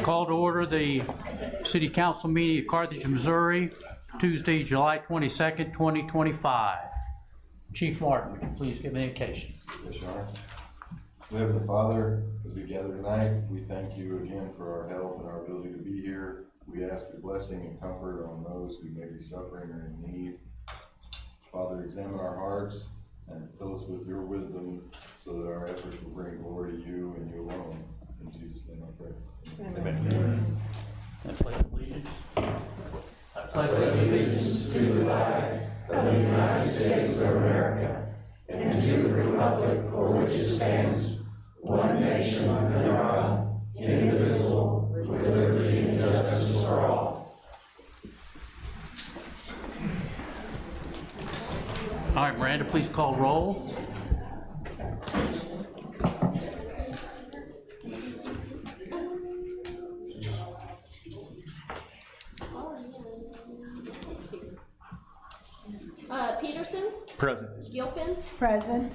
Call to order the City Council meeting of Carthage, Missouri, Tuesday, July 22nd, 2025. Chief Martin, would you please give an invocation? Yes, Your Honor. Heavenly Father, as we gather tonight, we thank you again for our health and our ability to be here. We ask your blessing and comfort on those who may be suffering or in need. Father, examine our hearts and fill us with your wisdom so that our efforts will bring glory to you and you alone. In Jesus' name I pray. Amen. And pledge allegiance. I pledge Allegiance to the flag of the United States of America and to the republic for which it stands, one nation under God, indivisible, with liberty and justice for all. All right, Miranda, please call roll. Peterson, Present. Gilpin, Present.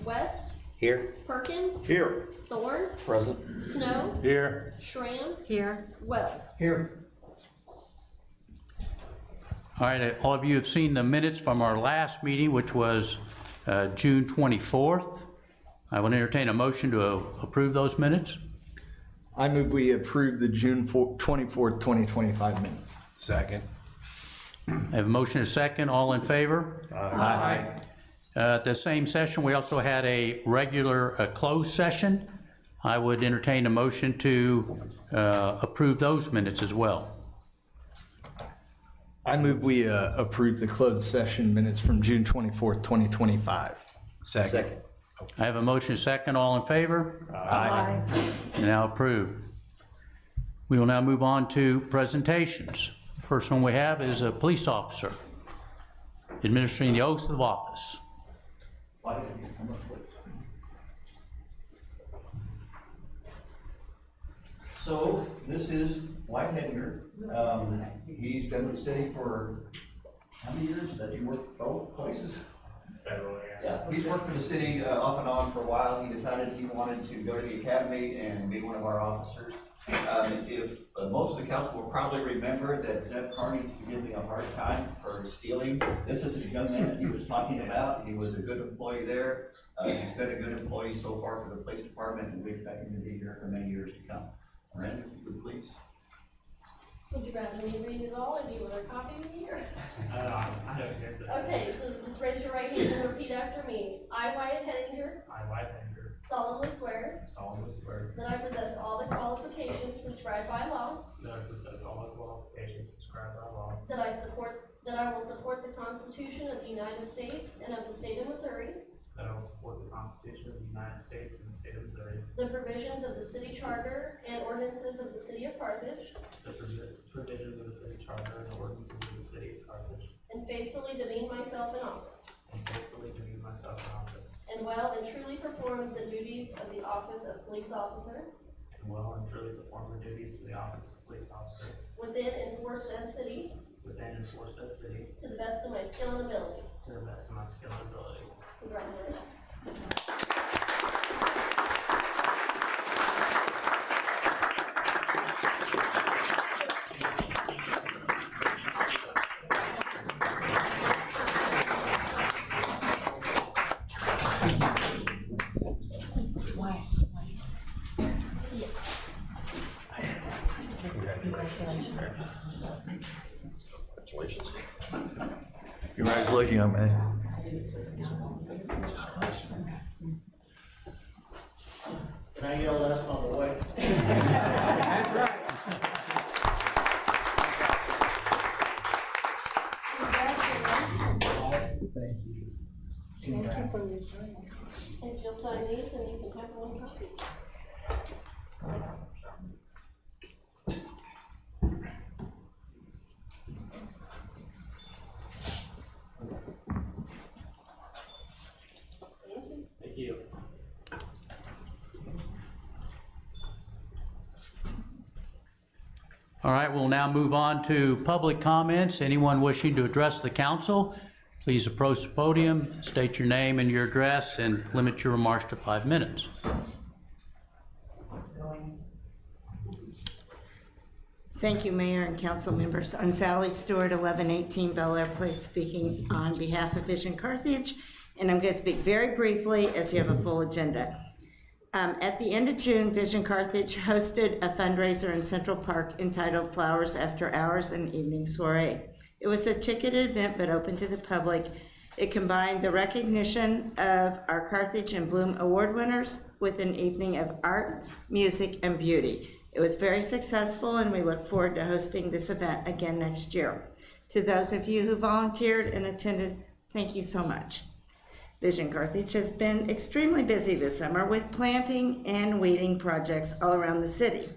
West, Here. Perkins, Here. Thorne, Present. Snow, Here. Schramm, Here. Wells. Here. All right, all of you have seen the minutes from our last meeting, which was June 24th. I will entertain a motion to approve those minutes. I move we approve the June 24th, 2025 minutes. Second. I have a motion and a second. All in favor? Aye. At the same session, we also had a regular closed session. I would entertain a motion to approve those minutes as well. I move we approve the closed session minutes from June 24th, 2025. Second. I have a motion and a second. All in favor? Aye. Now approved. We will now move on to presentations. First one we have is a police officer administering the oath of office. So this is Dwight Hedger. He's been with the city for how many years? Does he work both places? Several, Yeah, he's worked for the city off and on for a while. He decided he wanted to go to the academy and be one of our officers. If most of the council will probably remember that Jeff Carney used to give me a hard time for stealing. This is the young man that he was talking about. He was a good employee there. He's been a good employee so far for the police department, and we expect him to be here for many years to come. Miranda, if you would please. Would you rather me read it all, or do you want a copy of me, or? I don't care. Okay, so just raise your right hand and repeat after me. I, Wyatt Hettinger, I, White Hanger, solemnly swear solemnly swear that I possess all the qualifications prescribed by law, that I possess all the qualifications prescribed by law, that I will support the Constitution of the United States and of the state of Missouri, that I will support the Constitution of the United States and the state of Missouri, the provisions of the city charter and ordinances of the city of Carthage, the provisions of the city charter and ordinances of the city of Carthage, and faithfully demean myself in office, and faithfully demean myself in office, and well and truly perform the duties of the office of police officer and well and truly perform the duties of the office of police officer within and for said city within and for said city to the best of my skill and ability. to the best of my skill and ability. Congratulations. Congratulations, young man. Can I yell that on the way? And if you'll sign these, and you can have one copy. Thank you. All right, we'll now move on to public comments. Anyone wishing to address the council, please approach the podium, state your name and your address, and limit your remarks to 5 minutes. Going Thank you, Mayor and council members. I'm Sally Stewart, 1118 Bel Air Place, speaking on behalf of Vision Carthage, and I'm going to speak very briefly as you have a full agenda. At the end of June, Vision Carthage hosted a fundraiser in Central Park entitled Flowers After Hours and Evening Soiree. It was a ticketed event but open to the public. It combined the recognition of our Carthage and Bloom Award winners with an evening of art, music, and beauty. It was very successful, and we look forward to hosting this event again next year. To those of you who volunteered and attended, thank you so much. Vision Carthage has been extremely busy this summer with planting and weeding projects all around the city.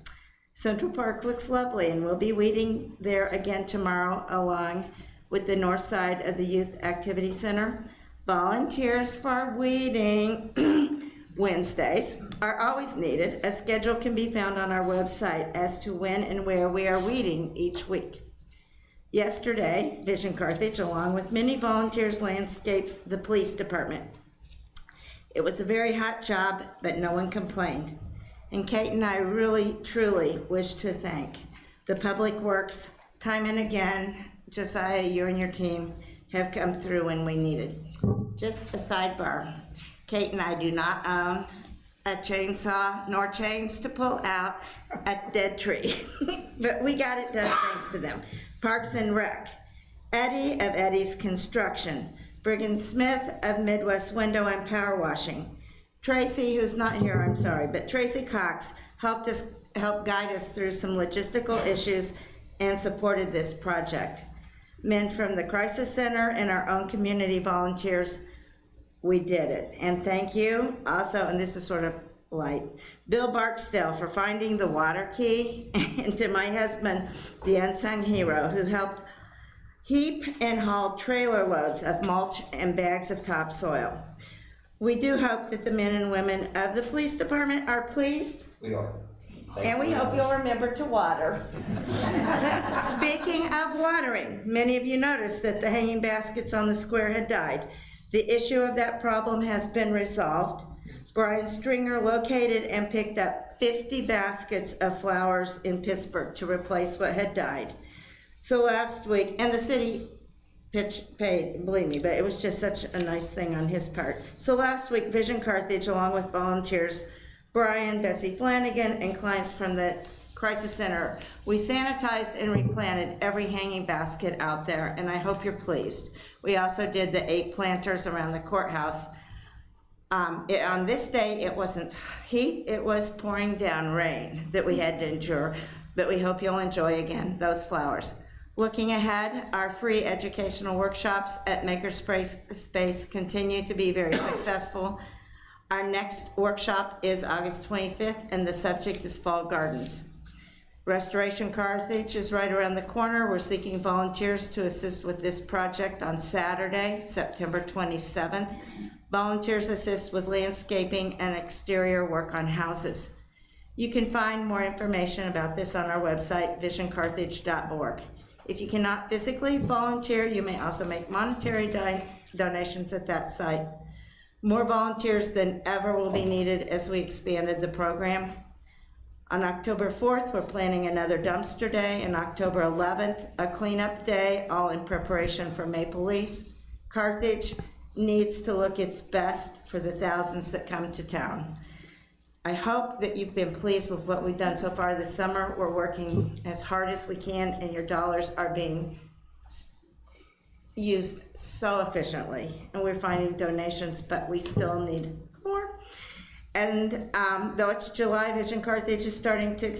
Central Park looks lovely, and we'll be weeding there again tomorrow along with the north side of the Youth Activity Center. Volunteers for weeding Wednesdays are always needed. A schedule can be found on our website as to when and where we are weeding each week. Yesterday, Vision Carthage, along with many volunteers, landscaped the police department. It was a very hot job, but no one complained. And Kate and I really, truly wish to thank the Public Works. Time and again, Josiah, you and your team have come through when we needed. Just a sidebar. Kate and I do not own a chainsaw nor chains to pull out a dead tree, but we got it done thanks to them. Parks and Rec, Eddie of Eddie's Construction, Brigham Smith of Midwest Window and Power Washing, Tracy, who's not here, I'm sorry, but Tracy Cox helped guide us through some logistical issues and supported this project. Men from the Crisis Center and our own community volunteers, we did it. And thank you also, and this is sort of light, Bill Barksdale for finding the water key, and to my husband, the unsung hero, who helped heap and haul trailer loads of mulch and bags of topsoil. We do hope that the men and women of the police department are pleased. We are. And we hope you'll remember to water. Speaking of watering, many of you noticed that the hanging baskets on the square had died. The issue of that problem has been resolved. Brian Stringer located and picked up 50 baskets of flowers in Pittsburgh to replace what had died. So last week, and the city paid, believe me, but it was just such a nice thing on his part. So last week, Vision Carthage, along with volunteers, Brian, Betsy Flanagan, and clients from the Crisis Center, we sanitized and replanted every hanging basket out there, and I hope you're pleased. We also did the 8 planters around the courthouse. On this day, it wasn't heat, it was pouring down rain that we had to endure, but we hope you'll enjoy again those flowers. Looking ahead, our free educational workshops at Makerspace continue to be very successful. Our next workshop is August 25th, and the subject is Fall Gardens. Restoration Carthage is right around the corner. We're seeking volunteers to assist with this project on Saturday, September 27th. Volunteers assist with landscaping and exterior work on houses. You can find more information about this on our website, visioncarthage.org. If you cannot physically volunteer, you may also make monetary donations at that site. More volunteers than ever will be needed as we expanded the program. On October 4th, we're planning another dumpster day, and October 11th, a cleanup day, all in preparation for Maple Leaf. Carthage needs to look its best for the thousands that come to town. I hope that you've been pleased with what we've done so far this summer. We're working as hard as we can, and your dollars are being used so efficiently. And we're finding donations, but we still need more. And though it's July, Vision Carthage is starting to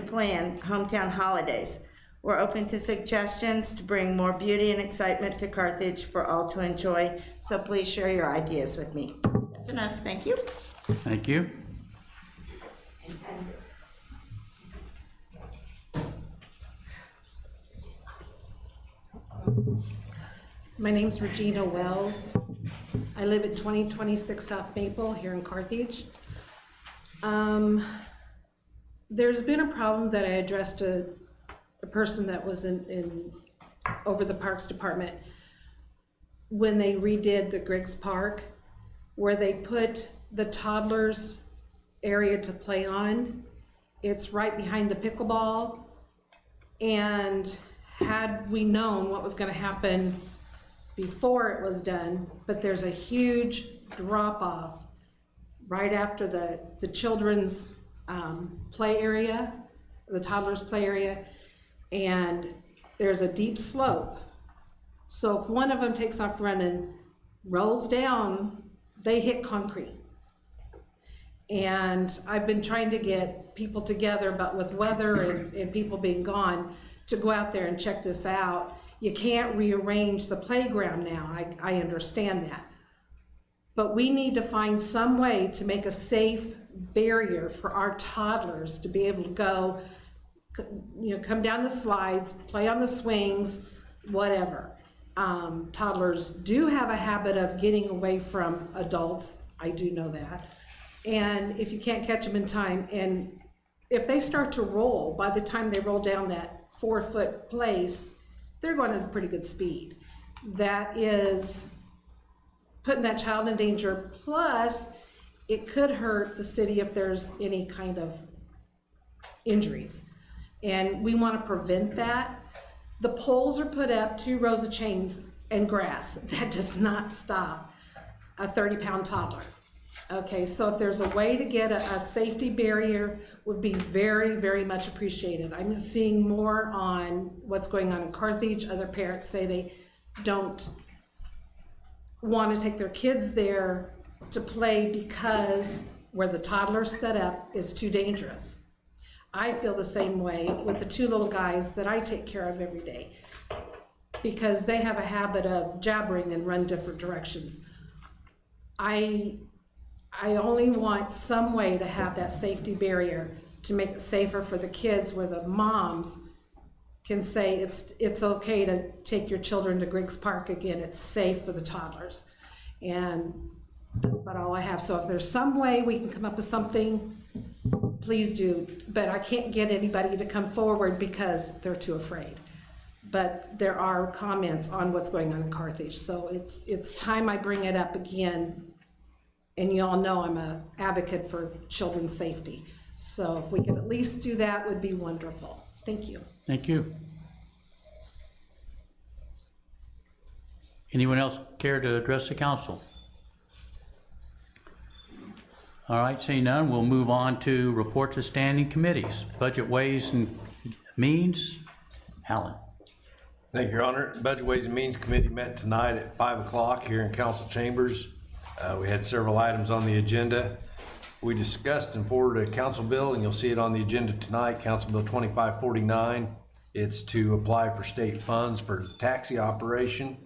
plan hometown holidays. We're open to suggestions to bring more beauty and excitement to Carthage for all to enjoy. So please share your ideas with me. That's enough. Thank you. Thank you. My name's Regina Wells. I live at 2026 South Maple here in Carthage. There's been a problem that I addressed a person that was in over the Parks Department when they redid the Griggs Park, where they put the toddlers area to play on. It's right behind the pickleball And had we known what was gonna happen before it was done, but there's a huge drop-off right after the children's play area, the toddler's play area, and there's a deep slope. So if one of them takes off running, rolls down, they hit concrete. And I've been trying to get people together, but with weather and people being gone, to go out there and check this out. You can't rearrange the playground now, I understand that. But we need to find some way to make a safe barrier for our toddlers to be able to go, come down the slides, play on the swings, whatever. Toddlers do have a habit of getting away from adults, I do know that. And if you can't catch them in time, and if they start to roll, by the time they roll down that 4-foot place, they're going at a pretty good speed. That is putting that child in danger, plus it could hurt the city if there's any kind of injuries. And we want to prevent that. The poles are put up, 2 rows of chains and grass. That does not stop a 30-pound toddler. Okay, so if there's a way to get a safety barrier, would be very, very much appreciated. I'm seeing more on what's going on in Carthage. Other parents say they don't want to take their kids there to play because where the toddler's set up is too dangerous. I feel the same way with the 2 little guys that I take care of every day, because they have a habit of jabbering and run different directions. I only want some way to have that safety barrier to make it safer for the kids, where the moms can say it's okay to take your children to Griggs Park again. It's safe for the toddlers. And that's about all I have. So if there's some way we can come up with something, please do. But I can't get anybody to come forward because they're too afraid. But there are comments on what's going on in Carthage. So it's time I bring it up again. And you all know I'm an advocate for children's safety. So if we can at least do that, would be wonderful. Thank you. Thank you. Anyone else care to address the council? All right, seeing none, we'll move on to reports of standing committees. Budget, Ways and Means. Alan. Thank you, Your Honor. Budget Ways and Means Committee met tonight at 5 o'clock here in council chambers. We had several items on the agenda. We discussed and forwarded a council bill, and you'll see it on the agenda tonight, Council Bill 2549. It's to apply for state funds for the taxi operation.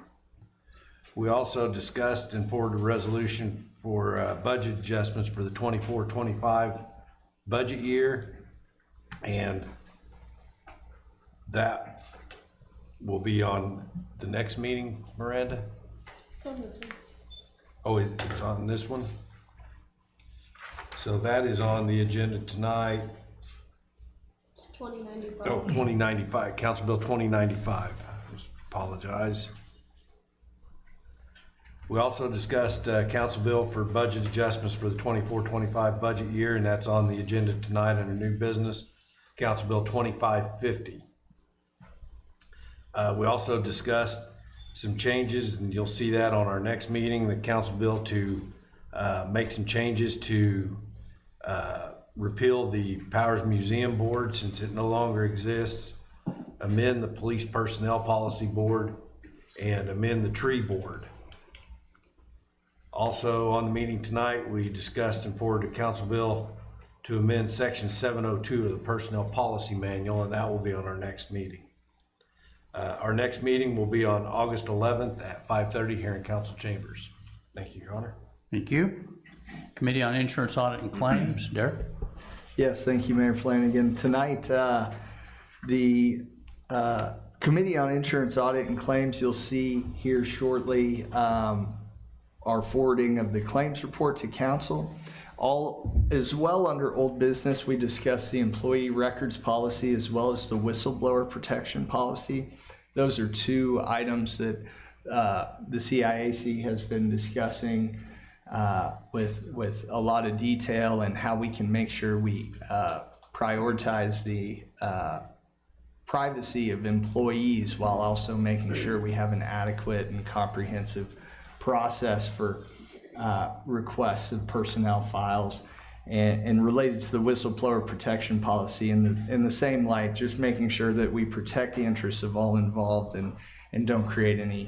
We also discussed and forwarded a resolution for budget adjustments for the 24-25 budget year, and that will be on the next meeting, Miranda? It's on this one. Oh, it's on this one? So that is on the agenda tonight. It's 2095. Oh, 2095, Council Bill 2095. Apologize. We also discussed Council Bill for budget adjustments for the 24-25 budget year, and that's on the agenda tonight under new business, Council Bill 2550. We also discussed some changes, and you'll see that on our next meeting, the Council Bill to make some changes to repeal the Powers Museum Board since it no longer exists, amend the Police Personnel Policy Board, and amend the Tree Board. Also on the meeting tonight, we discussed and forwarded a council bill to amend section 702 of the Personnel Policy Manual, and that will be on our next meeting. Our next meeting will be on August 11th at 5:30 here in council chambers. Thank you, Your Honor. Thank you. Committee on Insurance, Audit, and Claims. Derek? Yes, thank you, Mayor Flanagan. Tonight, the Committee on Insurance, Audit, and Claims, you'll see here shortly, our forwarding of the claims report to council. All as well under old business, we discussed the employee records policy as well as the whistleblower protection policy. Those are 2 items that the CIAC has been discussing with a lot of detail, and how we can make sure we prioritize the privacy of employees while also making sure we have an adequate and comprehensive process for requests of personnel files. And related to the whistleblower protection policy in the same light, just making sure that we protect the interests of all involved and don't create any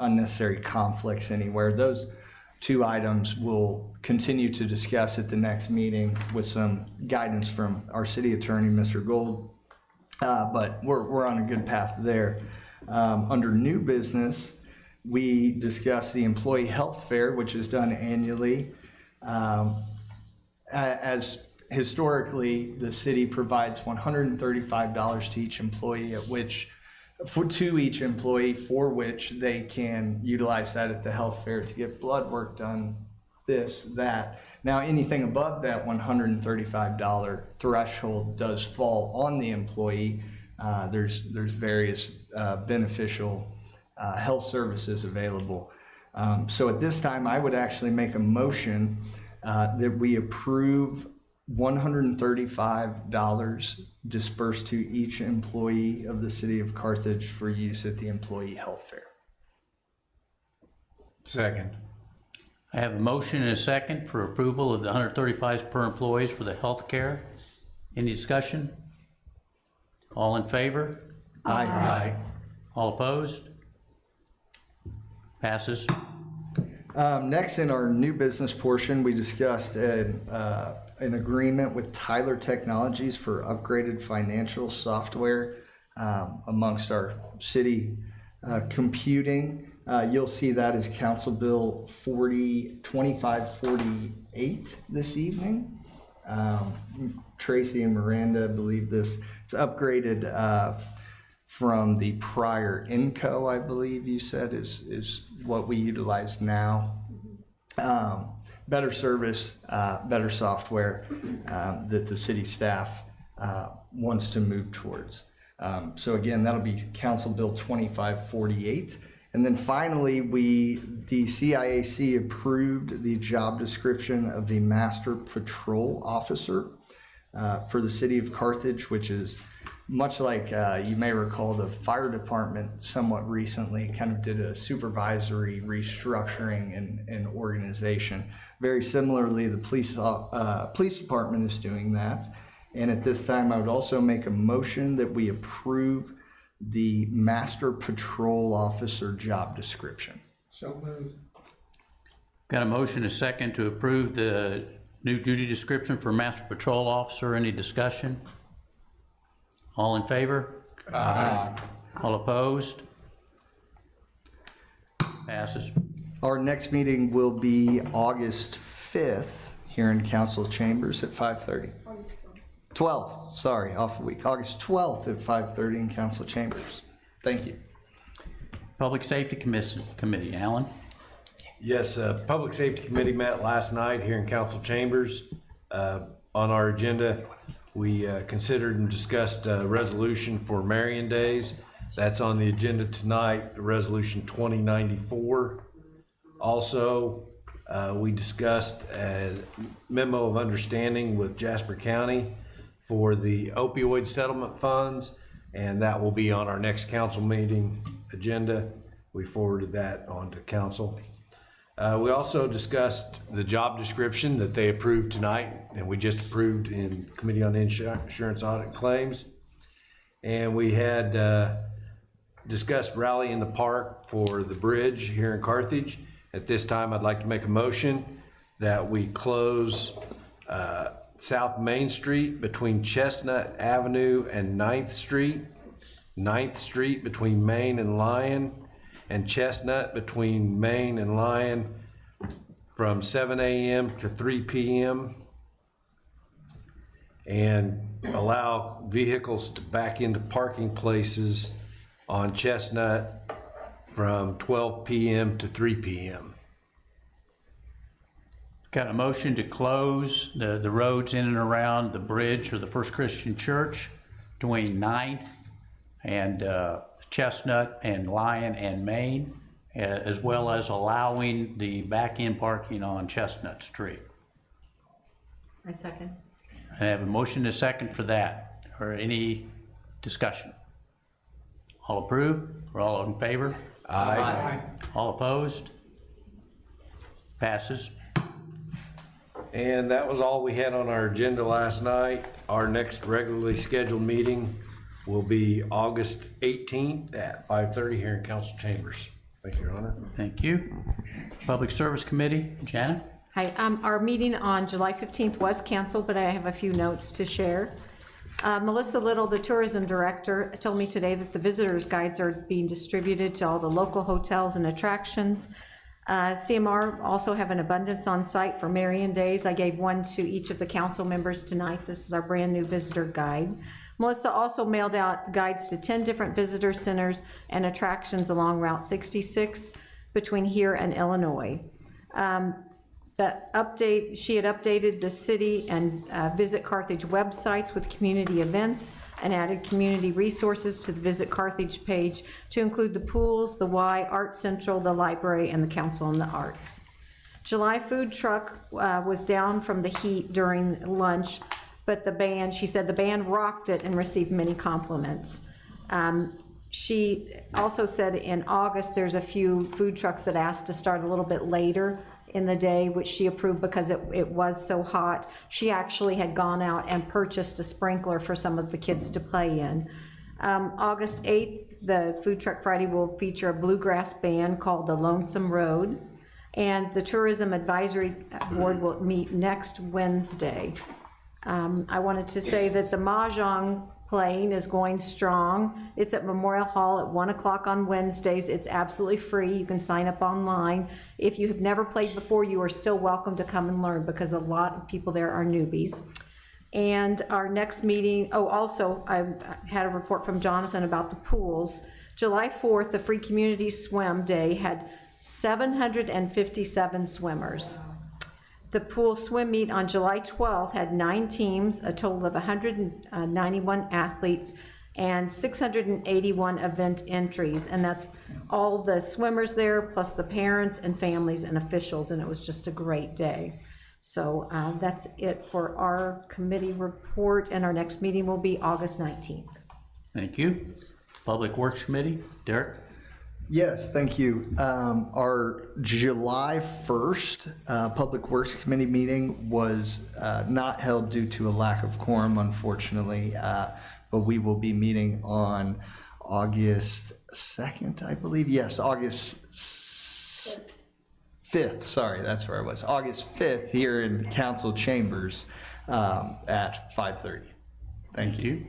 unnecessary conflicts anywhere. Those two items we'll continue to discuss at the next meeting with some guidance from our city attorney, Mr. Gold. But we're on a good path there. Under new business, we discussed the employee health fair, which is done annually. As historically, the city provides $135 to each employee, to each employee, for which they can utilize that at the health fair to get blood work done, this, that. Now, anything above that $135 threshold does fall on the employee. There's various beneficial health services available. So at this time, I would actually make a motion that we approve $135 dispersed to each employee of the city of Carthage for use at the employee health fair. Second. I have a motion and a second for approval of the $135 per employees for the health care. Any discussion? All in favor? Aye. All opposed? Passes. Next, in our new business portion, we discussed an agreement with Tyler Technologies for upgraded financial software amongst our city computing. You'll see that as Council Bill 2548 this evening. Tracy and Miranda believe this. It's upgraded from the prior Inco, I believe you said is what we utilize now. Better service, better software that the city staff wants to move towards. So again, that'll be Council Bill 2548. And then finally, the CIAC approved the job description of the Master Patrol Officer for the city of Carthage, which is much like you may recall the fire department somewhat recently kind of did a supervisory restructuring and organization. Very similarly, the police department is doing that. And at this time, I would also make a motion that we approve the Master Patrol Officer job description. So moved. Got a motion and a second to approve the new duty description for Master Patrol Officer. Any discussion? All in favor? Aye. All opposed? Passes. Our next meeting will be August 5th here in council chambers at 5:30. 12th, sorry, off a week. August 12th at 5:30 in council chambers. Thank you. Public Safety Committee, Alan? Yes, Public Safety Committee met last night here in council chambers. On our agenda, we considered and discussed a resolution for Marion Days. That's on the agenda tonight, Resolution 2094. Also, we discussed a memo of understanding with Jasper County for the opioid settlement funds, and that will be on our next council meeting agenda. We forwarded that on to council. We also discussed the job description that they approved tonight, and we just approved in Committee on Insurance Audit and Claims. And we had discussed Rally in the Park for the bridge here in Carthage. At this time, I'd like to make a motion that we close South Main Street between Chestnut Avenue and 9th Street, 9th Street between Main and Lion, and Chestnut between Main and Lion from 7 a.m. to 3 p.m. and allow vehicles to back into parking places on Chestnut from 12 p.m. to 3 p.m. Got a motion to close the roads in and around the bridge or the First Christian Church between 9th and Chestnut and Lion and Main, as well as allowing the back-end parking on Chestnut Street. I second. I have a motion and a second for that. Or any Discussion. All approved, or all in favor? Aye. All opposed? Passes. And that was all we had on our agenda last night. Our next regularly scheduled meeting will be August 18th at 5:30 here in council chambers. Thank you, Your Honor. Thank you. Public Service Committee, Janet? Hi, our meeting on July 15th was canceled, but I have a few notes to share. Melissa Little, the tourism director, told me today that the visitors guides are being distributed to all the local hotels and attractions. CMR also have an abundance on site for Marian Days. I gave one to each of the council members tonight. This is our brand new visitor guide. Melissa also mailed out guides to 10 different visitor centers and attractions along Route 66 between here and Illinois. She had updated the city and Visit Carthage websites with community events and added community resources to the Visit Carthage page to include the pools, the Y, Art Central, the library, and the Council on the Arts. July food truck was down from the heat during lunch, but she said the band rocked it and received many compliments. She also said in August, there's a few food trucks that asked to start a little bit later in the day, which she approved because it was so hot. She actually had gone out and purchased a sprinkler for some of the kids to play in. August 8th, the Food Truck Friday will feature a bluegrass band called the Lonesome Road, and the Tourism Advisory Board will meet next Wednesday. I wanted to say that the Mahjong playing is going strong. It's at Memorial Hall at 1 o'clock on Wednesdays. It's absolutely free. You can sign up online. If you have never played before, you are still welcome to come and learn because a lot of people there are newbies. And our next meeting, also I had a report from Jonathan about the pools. July 4th, the Free Community Swim Day had 757 swimmers. The pool swim meet on July 12th had 9 teams, a total of 191 athletes, and 681 event entries. And that's all the swimmers there, plus the parents and families and officials, and it was just a great day. So that's it for our committee report, and our next meeting will be August 19th. Thank you. Public Works Committee, Derek? Yes, thank you. Our July 1st Public Works Committee meeting was not held due to a lack of quorum, unfortunately, but we will be meeting on August 2nd, I believe. Yes, August 5th, sorry, that's where I was. August 5th here in council chambers at 5:30. Thank you.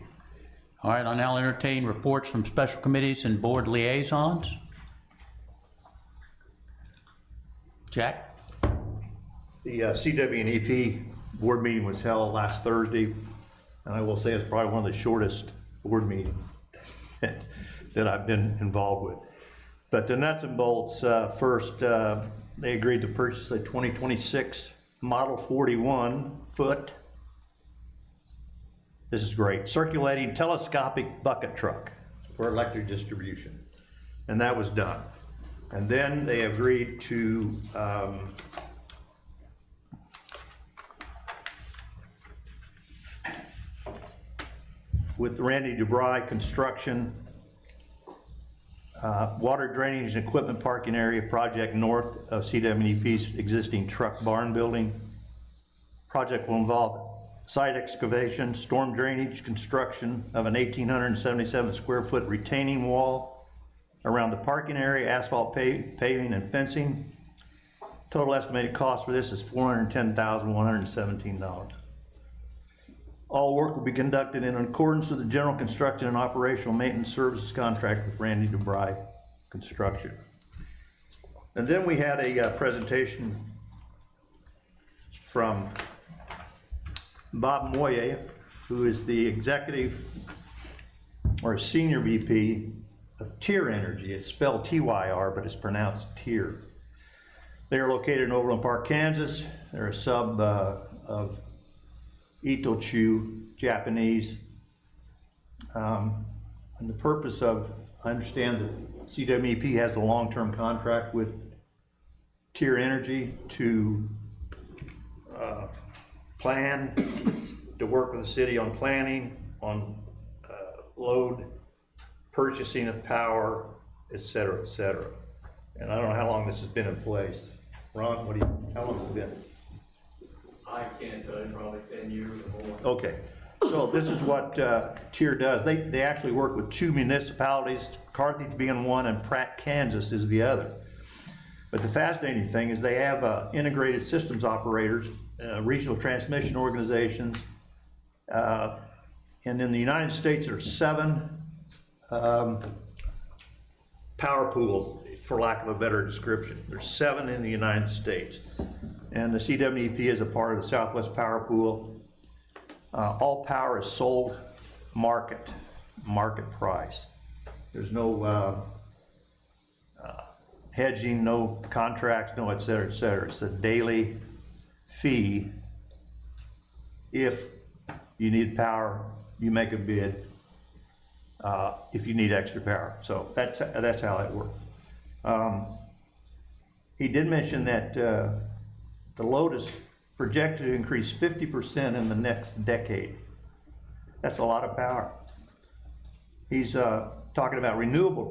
All right, I'll now entertain reports from special committees and board liaisons. Jack? The CW&EP board meeting was held last Thursday, and I will say it's probably one of the shortest board meetings that I've been involved with. But the nuts and bolts, first, they agreed to purchase a 2026 Model 41 foot. This is great. Circulating telescopic bucket truck for electric distribution. And that was done. And then they agreed to with Randy DeBry Construction, water drainage and equipment parking area project north of CW&EP's existing truck barn building. Project will involve site excavation, storm drainage, construction of an 1,877 square foot retaining wall around the parking area, asphalt paving and fencing. Total estimated cost for this is $410,117. All work will be conducted in accordance with the general construction and operational maintenance services contract with Randy DeBry Construction. And then we had a presentation from Bob Moye, who is the executive or senior VP of Tyr Energy. It's spelled T-Y-R, but it's pronounced Tyr. They are located in Overland Park, Kansas. They're a sub of Itochu Japanese. And the purpose of, I understand that CW&EP has a long-term contract with Tyr Energy to plan, to work with the city on planning, on load purchasing of power, et cetera, et cetera. And I don't know how long this has been in place. Ron, how long has it been? I can't tell you, probably 10 years or more. Okay, so this is what TIER does. They actually work with two municipalities, Carthage being one and Pratt, Kansas is the other. But the fascinating thing is they have integrated systems operators, regional transmission organizations, and in the United States there are 7 power pools, for lack of a better description. There's 7 in the United States. And the CWEP is a part of the Southwest Power Pool. All power is sold market price. There's no hedging, no contracts, no et cetera, et cetera. It's a daily fee. If you need power, you make a bid. If you need extra power. So that's how it works. He did mention that the load is projected to increase 50% in the next decade. That's a lot of power. He's talking about renewable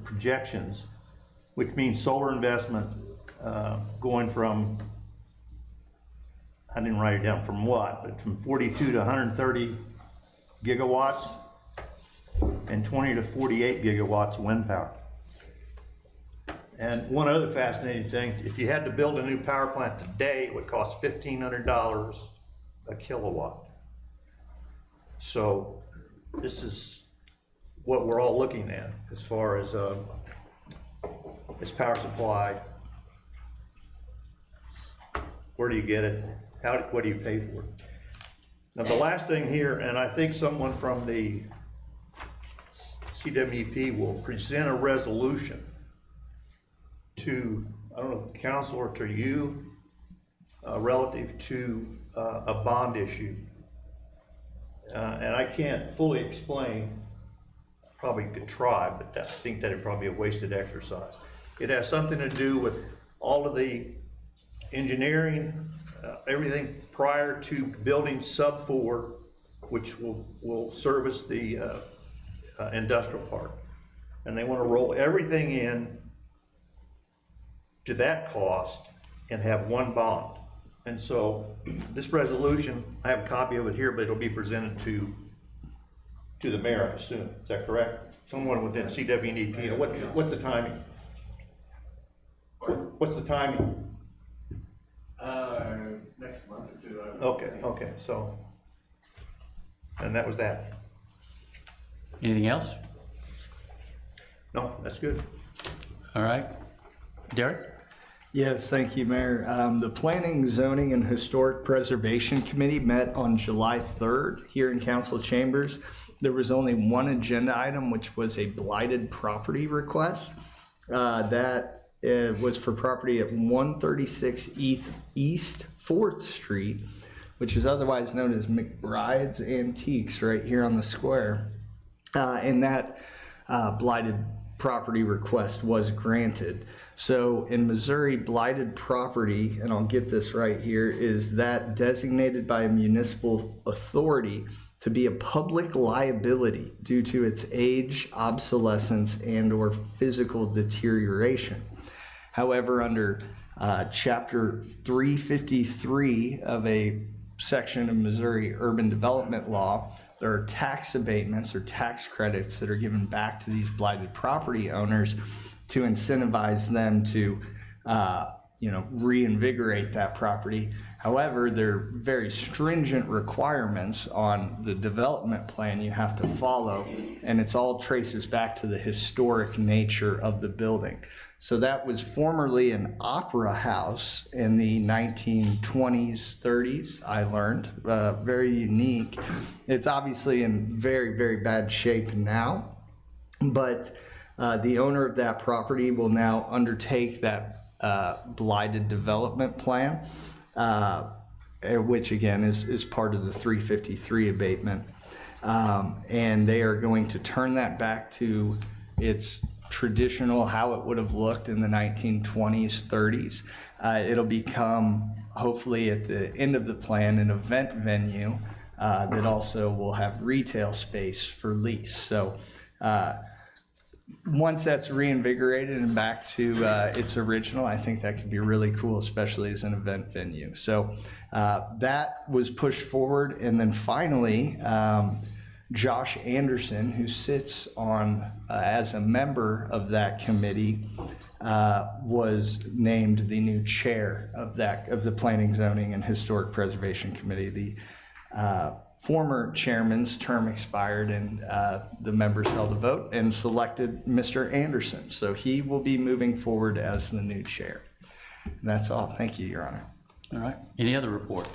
projections, which means solar investment going from, I didn't write it down from what, but from 42 to 130 gigawatts and 20 to 48 gigawatts wind power. And one other fascinating thing, if you had to build a new power plant today, it would cost $1,500 a kilowatt. So this is what we're all looking at as far as power supply. Where do you get it? What do you pay for it? Now the last thing here, and I think someone from the CWEP will present a resolution to, I don't know, the council or to you, relative to a bond issue. And I can't fully explain, probably could try, but I think that'd probably be a wasted exercise. It has something to do with all of the engineering, everything prior to building sub 4, which will service the industrial park. And they want to roll everything in to that cost and have one bond. And so this resolution, I have a copy of it here, but it'll be presented to the mayor, I assume. Is that correct? Someone within CWEP. What's the timing? What's the timing? Next month or two. Okay, so, and that was that. Anything else? No, that's good. All right. Derek? Yes, thank you, Mayor. The Planning, Zoning, and Historic Preservation Committee met on July 3rd here in council chambers. There was only one agenda item, which was a blighted property request. That was for property at 136 East 4th Street, which is otherwise known as McBride's Antiques, right here on the square. And that blighted property request was granted. So in Missouri, blighted property, and I'll get this right here, is that designated by a municipal authority to be a public liability due to its age, obsolescence, and/or physical deterioration. However, under Chapter 353 of a section of Missouri Urban Development Law, there are tax abatements or tax credits that are given back to these blighted property owners to incentivize them to, reinvigorate that property. However, there are very stringent requirements on the development plan you have to follow, and it's all traces back to the historic nature of the building. So that was formerly an opera house in the 1920s, 30s, I learned, very unique. It's obviously in very, very bad shape now, but the owner of that property will now undertake that blighted development plan, which again is part of the 353 abatement. And they are going to turn that back to its traditional, how it would have looked in the 1920s, 30s. It'll become, hopefully at the end of the plan, an event venue that also will have retail space for lease. So once that's reinvigorated and back to its original, I think that could be really cool, especially as an event venue. So that was pushed forward. And then finally, Josh Anderson, who sits on as a member of that committee, was named the new chair of the Planning, Zoning, and Historic Preservation Committee. The former chairman's term expired, and the members held a vote and selected Mr. Anderson. So he will be moving forward as the new chair. And that's all. Thank you, Your Honor. All right. Any other reports?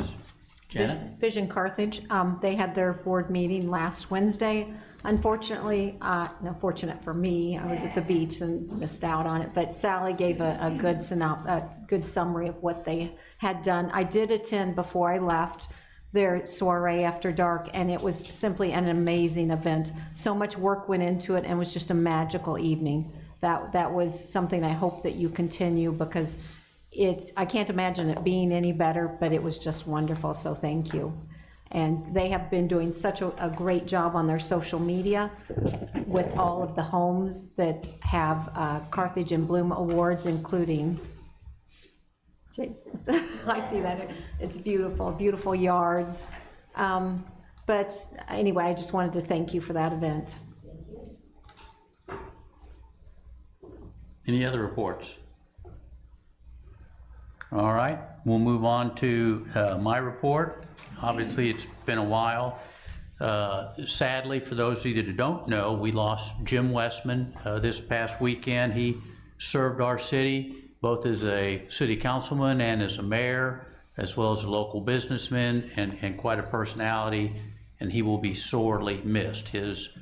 Janet? Vision Carthage, they had their board meeting last Wednesday. Unfortunately, fortunate for me, I was at the beach and missed out on it, but Sally gave a good summary of what they had done. I did attend before I left their soiree after dark, and it was simply an amazing event. So much work went into it, and it was just a magical evening. That was something I hope that you continue, because I can't imagine it being any better, but it was just wonderful, so thank you. And they have been doing such a great job on their social media with all of the homes that have Carthage in Bloom awards, including, I see that, it's beautiful, beautiful yards. But anyway, I just wanted to thank you for that event. Any other reports? All right, we'll move on to my report. Obviously, it's been a while. Sadly, for those of you that don't know, we lost Jim Westman this past weekend. He served our city both as a city councilman and as a mayor, as well as a local businessman, and quite a personality, and he will be sorely missed. His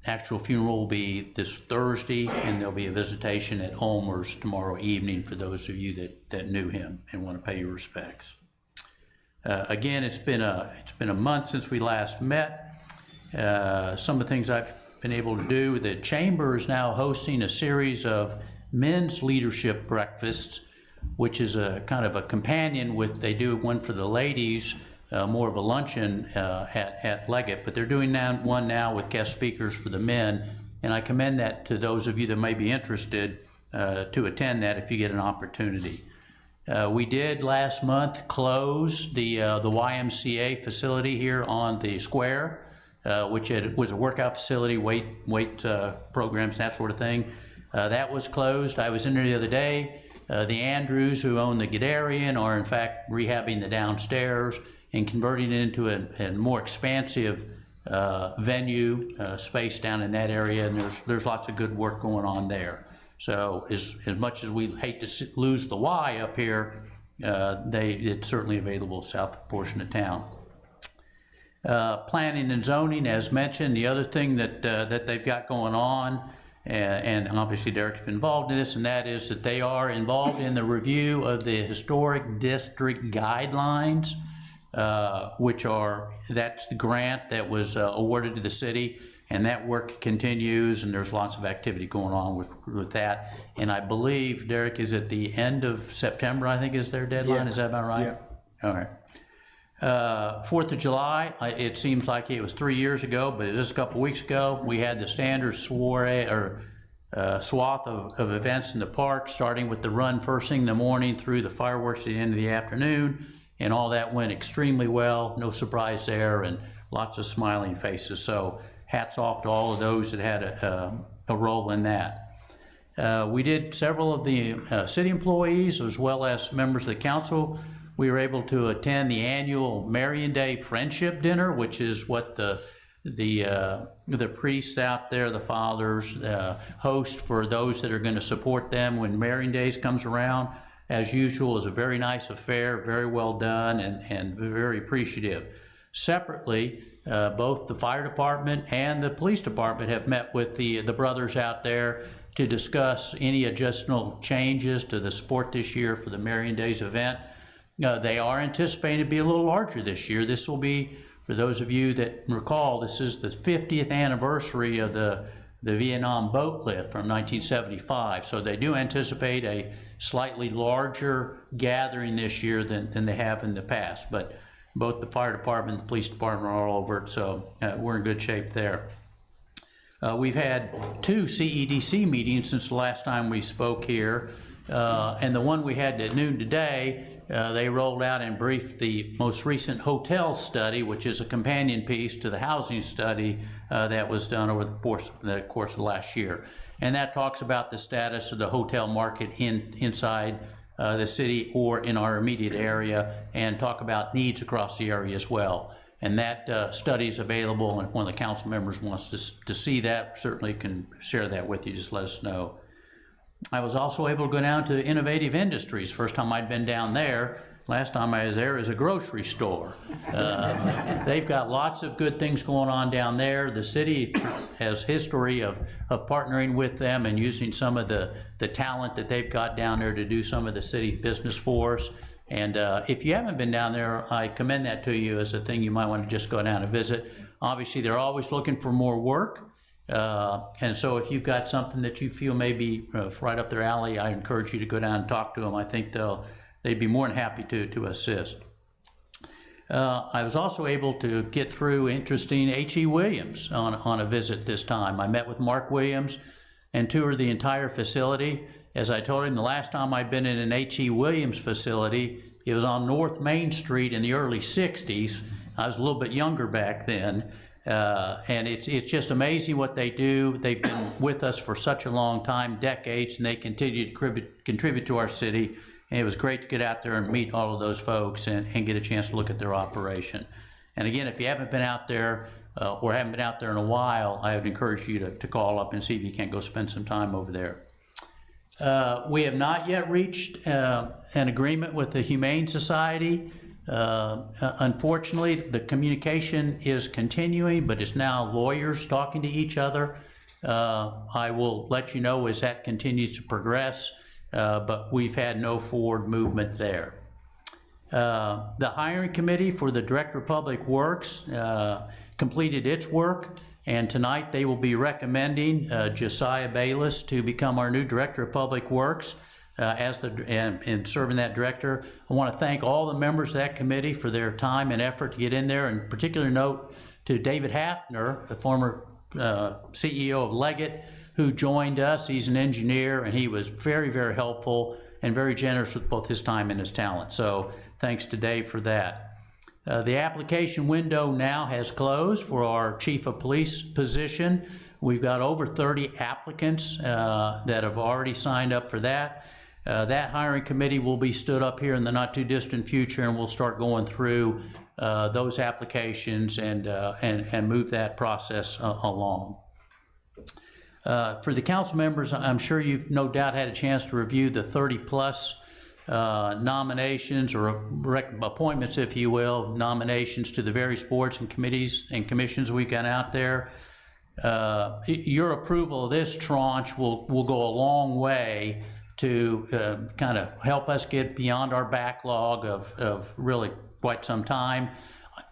actual funeral will be this Thursday, and there'll be a visitation at Olmer's tomorrow evening for those of you that knew him and want to pay your respects. Again, it's been a month since we last met. Some of the things I've been able to do, the Chamber is now hosting a series of men's leadership breakfasts, which is a kind of a companion with, they do one for the ladies, more of a luncheon at Leggett, but they're doing one now with guest speakers for the men, and I commend that to those of you that may be interested to attend that if you get an opportunity. We did last month close the YMCA facility here on the square, which was a workout facility, weight programs, that sort of thing. That was closed. I was in there the other day. The Andrews, who own the Gadarian, are in fact rehabbing the downstairs and converting it into a more expansive venue space down in that area, and there's lots of good work going on there. So as much as we hate to lose the Y up here, it's certainly available south portion of town. Planning and zoning, as mentioned, the other thing that they've got going on, and obviously Derek's been involved in this, and that is that they are involved in the review of the historic district guidelines, that's the grant that was awarded to the city, and that work continues, and there's lots of activity going on with that. And I believe, Derek, is at the end of September, I think is their deadline, Yeah. Is that about right? Yeah. All right. 4th of July, it seems like it was 3 years ago, but it was just a couple weeks ago. We had the standard soiree or swath of events in the park, starting with the run first thing in the morning through the fireworks at the end of the afternoon, and all that went extremely well. No surprise there, and lots of smiling faces. So hats off to all of those that had a role in that. We did several of the city employees as well as members of the council. We were able to attend the annual Marion Day Friendship Dinner, which is what the priests out there, the fathers, host for those that are going to support them when Marion Days comes around. As usual, is a very nice affair, very well done, and very appreciative. Separately, both the fire department and the police department have met with the brothers out there to discuss any additional changes to the support this year for the Marion Days event. They are anticipating to be a little larger this year. This will be, for those of you that recall, this is the 50th anniversary of the Vietnam boat lift from 1975. So they do anticipate a slightly larger gathering this year than they have in the past. But Both the fire department and the police department are all over it, so we're in good shape there. We've had 2 CEDC meetings since the last time we spoke here, and the one we had at noon today, they rolled out and briefed the most recent hotel study, which is a companion piece to the housing study that was done over the course of the last year. And that talks about the status of the hotel market inside the city or in our immediate area, and talk about needs across the area as well. And that study is available, and if one of the council members wants to see that, certainly can share that with you. Just let us know. I was also able to go down to Innovative Industries. First time I'd been down there. Last time I was there is a grocery store. They've got lots of good things going on down there. The city has history of partnering with them and using some of the talent that they've got down there to do some of the city business for us. And if you haven't been down there, I commend that to you as a thing you might want to just go down and visit. Obviously, they're always looking for more work. And so if you've got something that you feel may be right up their alley, I encourage you to go down and talk to them. I think they'd be more than happy to assist. I was also able to get through interesting H.E. Williams on a visit this time. I met with Mark Williams and toured the entire facility. As I told him, the last time I'd been in an H.E. Williams facility, it was on North Main Street in the early 60s. I was a little bit younger back then. And it's just amazing what they do. They've been with us for such a long time, decades, and they continue to contribute to our city. And it was great to get out there and meet all of those folks and get a chance to look at their operation. And again, if you haven't been out there or haven't been out there in a while, I would encourage you to call up and see if you can't go spend some time over there. We have not yet reached an agreement with the Humane Society. Unfortunately, the communication is continuing, but it's now lawyers talking to each other. I will let you know as that continues to progress, but we've had no forward movement there. The hiring committee for the Director of Public Works completed its work, and tonight they will be recommending Josiah Bayless to become our new Director of Public Works. And serving that director. I want to thank all the members of that committee for their time and effort to get in there, and particular note to David Hafner, the former CEO of Leggett, who joined us. He's an engineer, and he was very, very helpful and very generous with both his time and his talent. So thanks to Dave for that. The application window now has closed for our Chief of Police position. We've got over 30 applicants that have already signed up for that. That hiring committee will be stood up here in the not too distant future, and we'll start going through those applications and move that process along. For the council members, I'm sure you've no doubt had a chance to review the 30+ nominations or appointments, if you will, nominations to the various boards and committees and commissions we've got out there. Your approval of this tranche will go a long way to kind of help us get beyond our backlog of really quite some time.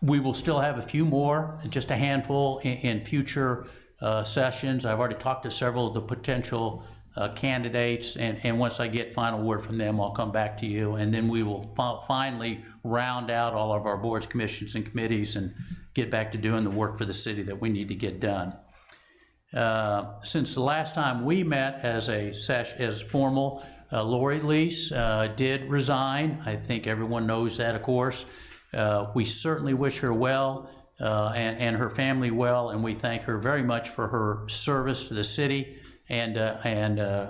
We will still have a few more, just a handful in future sessions. I've already talked to several of the potential candidates, and once I get final word from them, I'll come back to you, and then we will finally round out all of our boards, commissions, and committees and get back to doing the work for the city that we need to get done. Since the last time we met as formal, Lori Lease did resign. I think everyone knows that, of course. We certainly wish her well and her family well, and we thank her very much for her service to the city, and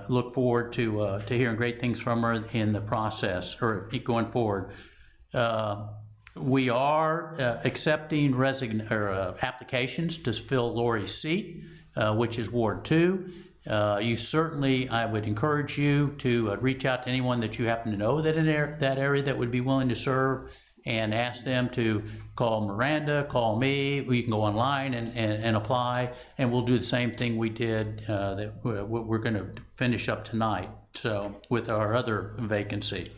look forward to hearing great things from her in the process or going forward. We are accepting applications to fill Lori's seat, which is Ward 2. You certainly, I would encourage you to reach out to anyone that you happen to know that in that area that would be willing to serve, and ask them to call Miranda, call me. You can go online and apply, and we'll do the same thing we did that we're going to finish up tonight. So with our other vacancy.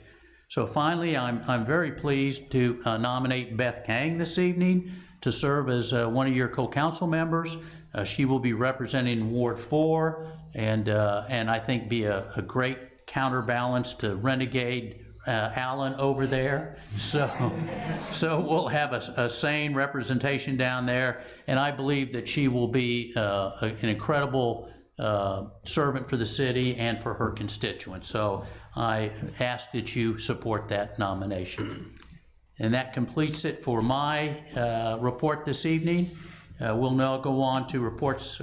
So finally, I'm very pleased to nominate Beth Kang this evening to serve as one of your co-council members. She will be representing Ward 4, and I think be a great counterbalance to Renegade Allen over there. So we'll have a sane representation down there, and I believe that she will be an incredible servant for the city and for her constituents. So I ask that you support that nomination. And that completes it for my report this evening. We'll now go on to remarks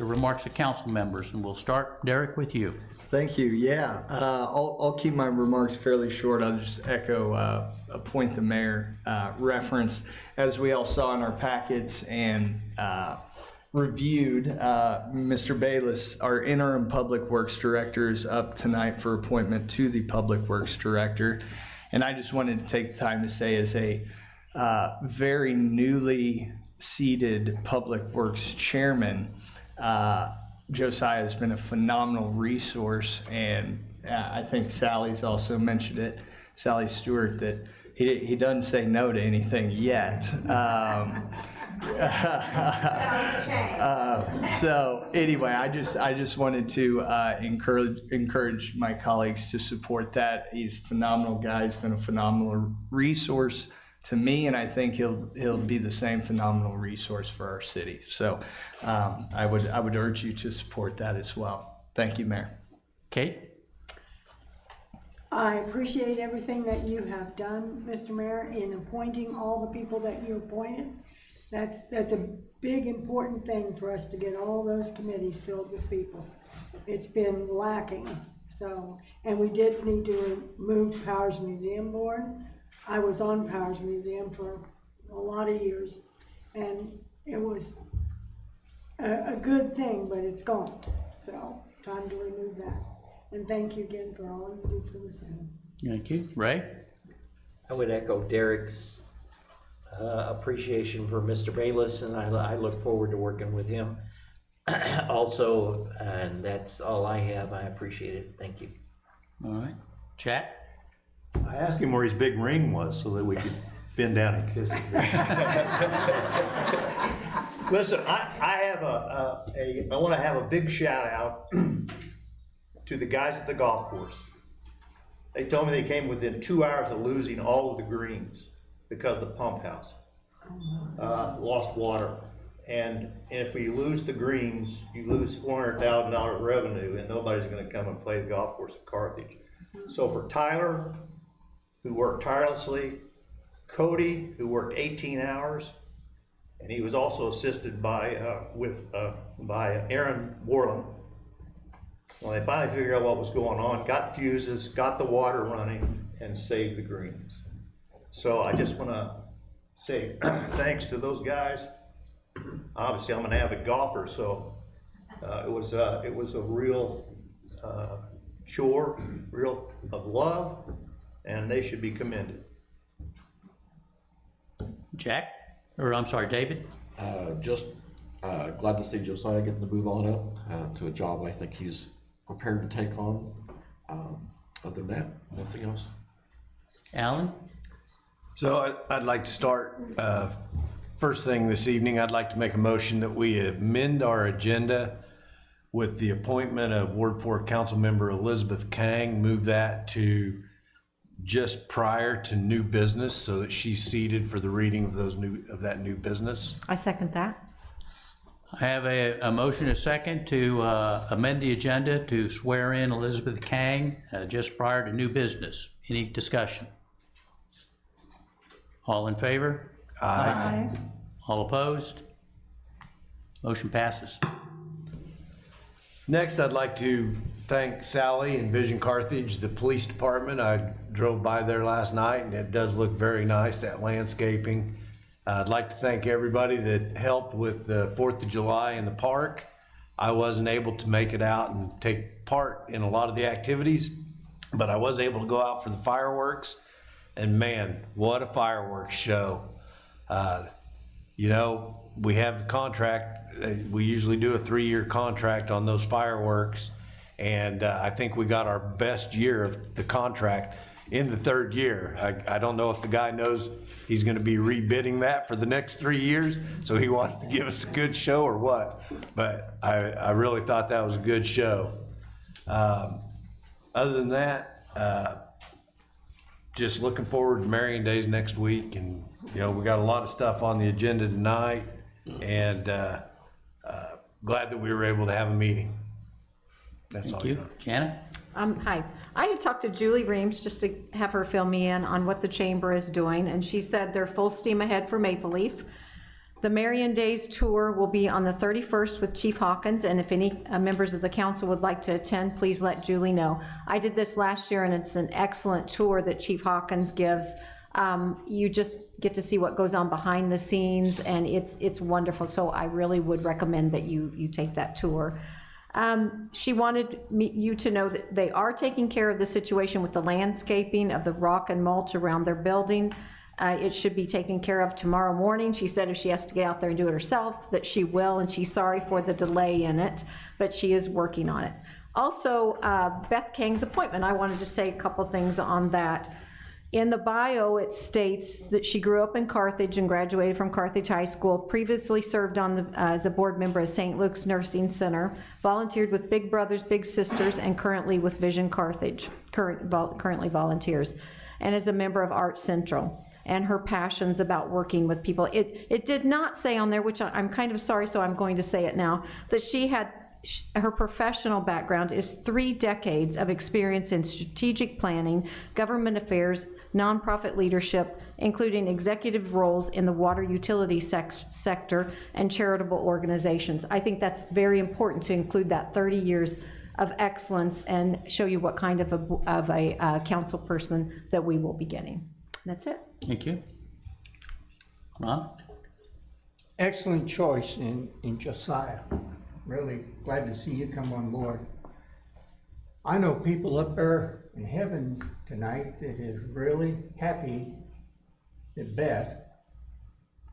of council members, and we'll start, Derek, with you. Thank you. Yeah, I'll keep my remarks fairly short. I'll just echo a point the mayor referenced. As we all saw in our packets and reviewed, Mr. Bayless, our interim Public Works Director, is up tonight for appointment to the Public Works Director. And I just wanted to take the time to say, as a very newly seated Public Works Chairman, Josiah has been a phenomenal resource, and I think Sally's also mentioned it, Sally Stewart, that he doesn't say no to anything yet. So anyway, I just wanted to encourage my colleagues to support that. He's a phenomenal guy. He's been a phenomenal resource to me, and I think he'll be the same phenomenal resource for our city. So I would urge you to support that as well. Thank you, Mayor. Kate? I appreciate everything that you have done, Mr. Mayor, in appointing all the people that you appointed. That's a big, important thing for us to get all those committees filled with people. It's been lacking, so, and we did need to move Powers Museum Board. I was on Powers Museum for a lot of years, and it was a good thing, but it's gone. So, time to remove that. And thank you again for all you do for the city. Thank you. Ray? I would echo Derek's appreciation for Mr. Bayless, and I look forward to working with him also, and that's all I have. I appreciate it. Thank you. All right. Jack? I asked him where his big ring was so that we could bend down and kiss it. Listen, I want to have a big shout out to the guys at the golf course. They told me they came within 2 hours of losing all of the greens because the pump house lost water. And if we lose the greens, you lose $400,000 revenue, and nobody's going to come and play the golf course at Carthage. So for Tyler, who worked tirelessly, Cody, who worked 18 hours, and he was also assisted by Aaron Warland. Well, they finally figured out what was going on, got fuses, got the water running, and saved the greens. So I just want to say thanks to those guys. Obviously, I'm an avid golfer, so it was a real chore, real of love, and they should be commended. Jack? Or I'm sorry, David? Just glad to see Josiah getting to move on up to a job I think he's prepared to take on. Other than that, nothing else. Alan? So I'd like to start, first thing this evening, I'd like to make a motion that we amend our agenda with the appointment of Ward 4 Council Member Elizabeth Kang, move that to just prior to new business so that she's seated for the reading of that new business. I second that. I have a motion, a second, to amend the agenda to swear in Elizabeth Kang just prior to new business. Any discussion? All in favor? Aye. All opposed? Motion passes. Next, I'd like to thank Sally and Vision Carthage, the police department. I drove by there last night and it does look very nice, that landscaping. I'd like to thank everybody that helped with the 4th of July in the park. I wasn't able to make it out and take part in a lot of the activities, but I was able to go out for the fireworks, and man, what a fireworks show. You know, we have the contract, we usually do a 3-year contract on those fireworks, and I think we got our best year of the contract in the 3rd year. I don't know if the guy knows he's gonna be rebidding that for the next 3 years, so he wanted to give us a good show or what, but I really thought that was a good show. Other than that, just looking forward to Marion Days next week, and, you know, we got a lot of stuff on the agenda tonight, and glad that we were able to have a meeting. That's all. Thank you. Janet? Hi. I had talked to Julie Reams just to have her fill me in on what the chamber is doing, and she said they're full steam ahead for Maple Leaf. The Marion Days tour will be on the 31st with Chief Hawkins, and if any members of the council would like to attend, please let Julie know. I did this last year, and it's an excellent tour that Chief Hawkins gives. You just get to see what goes on behind the scenes, and it's wonderful. So I really would recommend that you take that tour. She wanted you to know that they are taking care of the situation with the landscaping of the rock and mulch around their building. It should be taken care of tomorrow morning. She said if she has to get out there and do it herself, that she will, and she's sorry for the delay in it, but she is working on it. Also, Beth Kang's appointment, I wanted to say a couple things on that. In the bio, it states that she grew up in Carthage and graduated from Carthage High School, previously served on as a board member of St. Luke's Nursing Center, volunteered with Big Brothers Big Sisters, and currently with Vision Carthage, currently volunteers, and is a member of Art Central. And her passions about working with people. It did not say on there, which I'm kind of sorry, so I'm going to say it now, that she had, her professional background is 3 decades of experience in strategic planning, government affairs, nonprofit leadership, including executive roles in the water utility sector and charitable organizations. I think that's very important to include that 30 years of excellence and show you what kind of a council person that we will be getting. That's it. Thank you. Ron? Excellent choice in Josiah. Really glad to see you come on board. I know people up there in heaven tonight that is really happy that Beth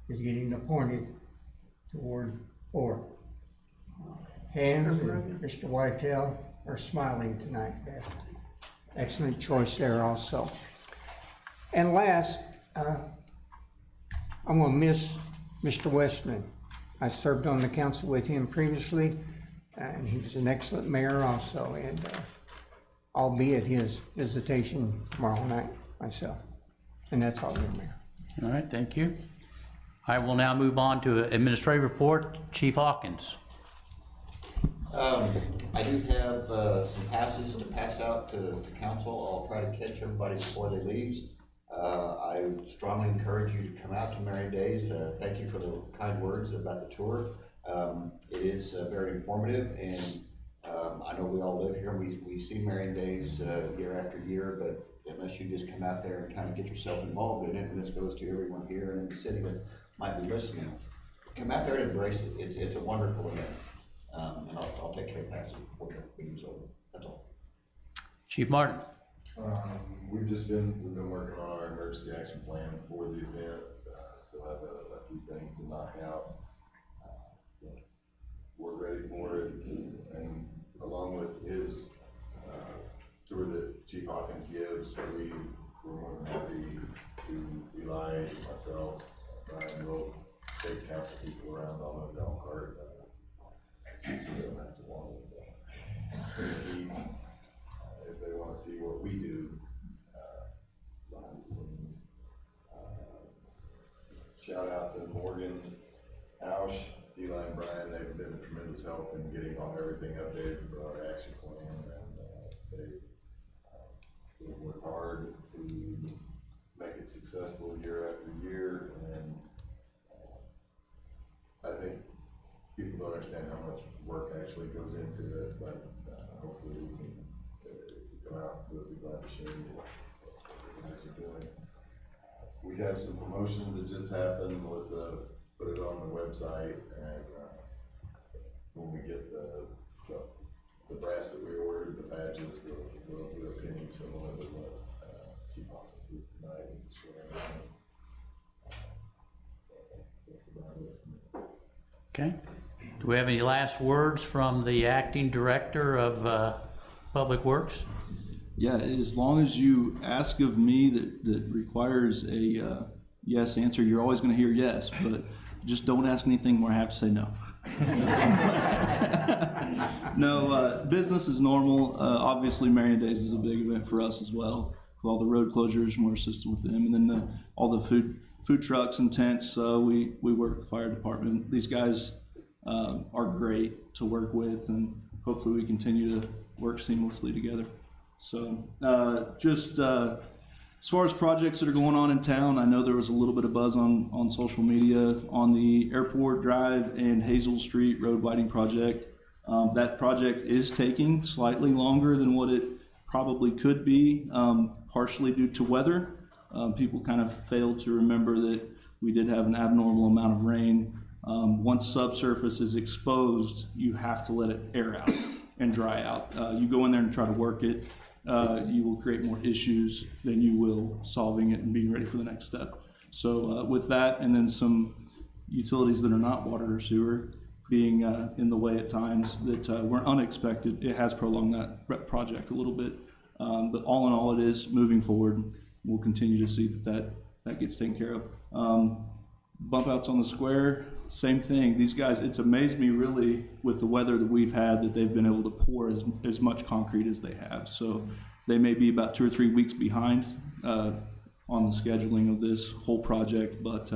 is getting appointed to Ward 4. Hans and Mr. Whitetail are smiling tonight, Beth. Excellent choice there also. And last, I'm gonna miss Mr. Westman. I served on the council with him previously, and he was an excellent mayor also, and I'll be at his visitation tomorrow night myself. And that's all, your Mayor. All right, thank you. I will now move on to administrative report. Chief Hawkins. I do have some passes to pass out to council. I'll try to catch everybody before they leave. I strongly encourage you to come out to Marion Days. Thank you for the kind words about the tour. It is very informative, and I know we all live here and we see Marion Days year after year, but unless you just come out there and kind of get yourself involved in it, and this goes to everyone here and in the city that might be listening, come out there and embrace it. It's a wonderful event. And I'll take care of passes before the meeting's over. That's all. Chief Martin. We've been working on our emergency action plan for the event. Still have a few things to knock out. We're ready for it, and along with his tour that Chief Hawkins gives, we're more than happy to Eli, myself, Brian will take council people around on a golf cart. So they don't have to walk if they want to see what we do behind the scenes. Shout out to Morgan, Ausch, Eli, and Brian. They've been a tremendous help in getting everything updated for our action plan, and they work hard to make it successful year after year. And I think people don't understand how much work actually goes into it, but hopefully we can come out, we'll be glad to show you what you guys are doing. We have some promotions that just happened. Melissa put it on the website, and when we get the brass that we ordered, the badges, we'll do a pinning similar to what Chief Hawkins did tonight. That's about it. Okay. Do we have any last words from the acting director of Public Works? Yeah, as long as you ask of me that requires a yes answer, you're always going to hear yes, but just don't ask anything where I have to say no. No, business is normal. Obviously, Marion Days is a big event for us as well. with all the road closures, and we're assisting with them. And then all the food trucks and tents, we work with the fire department. These guys are great to work with, and hopefully we continue to work seamlessly together. So as far as projects that are going on in town, I know there was a little bit of buzz on social media on the Airport Drive and Hazel Street road widening project. That project is taking slightly longer than what it probably could be, partially due to weather. People kind of failed to remember that we did have an abnormal amount of rain. Once subsurface is exposed, you have to let it air out and dry out. You go in there and try to work it, you will create more issues than you will solving it and being ready for the next step. So with that, and then some utilities that are not water or sewer being in the way at times that were unexpected, it has prolonged that project a little bit. But all in all, it is moving forward. We'll continue to see that gets taken care of. Bump outs on the square, same thing. These guys, it's amazed me really with the weather that we've had that they've been able to pour as much concrete as they have. So they may be about 2 or 3 weeks behind on the scheduling of this whole project, but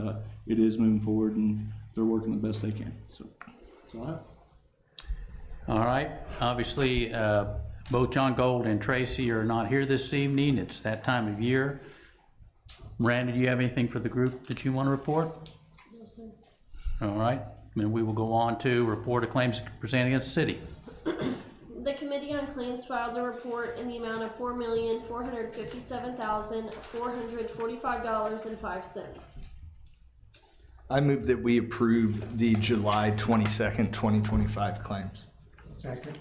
it is moving forward and they're working the best they can. So that's all I have. All right, obviously, both John Gold and Tracy are not here this evening. It's that time of year. Randy, do you have anything for the group that you want to report? No, sir. All right, then we will go on to report of claims presented against the city. The Committee on Claims filed a report in the amount of $4,457,445.05. I move that we approve the July 22nd, 2025 claims. Second.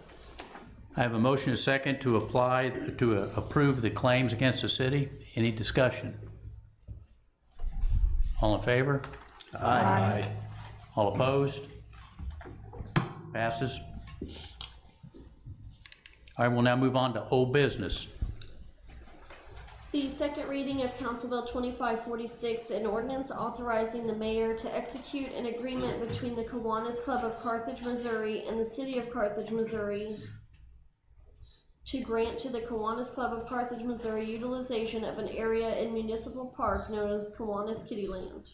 I have a motion and a second to approve the claims against the city. Any discussion? All in favor? Aye. All opposed? Passes. All right, we'll now move on to old business. The second reading of Council Bill 2546, an ordinance authorizing the mayor to execute an agreement between the Kiwanis Club of Carthage, Missouri and the City of Carthage, Missouri to grant to the Kiwanis Club of Carthage, Missouri utilization of an area in Municipal Park known as Kiwanis Kittyland.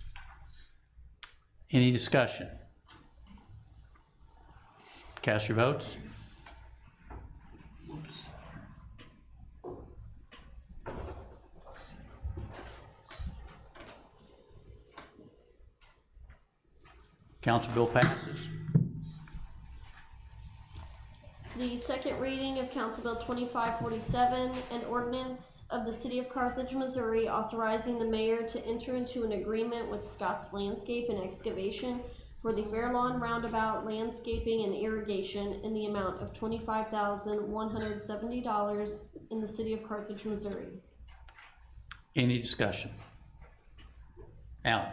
Any discussion? Cast your votes. Council bill passes. The second reading of Council Bill 2547, an ordinance of the City of Carthage, Missouri authorizing the mayor to enter into an agreement with Scott's Landscape and Excavation for the Fairlawn Roundabout landscaping and irrigation in the amount of $25,170 in the City of Carthage, Missouri. Any discussion? Alan?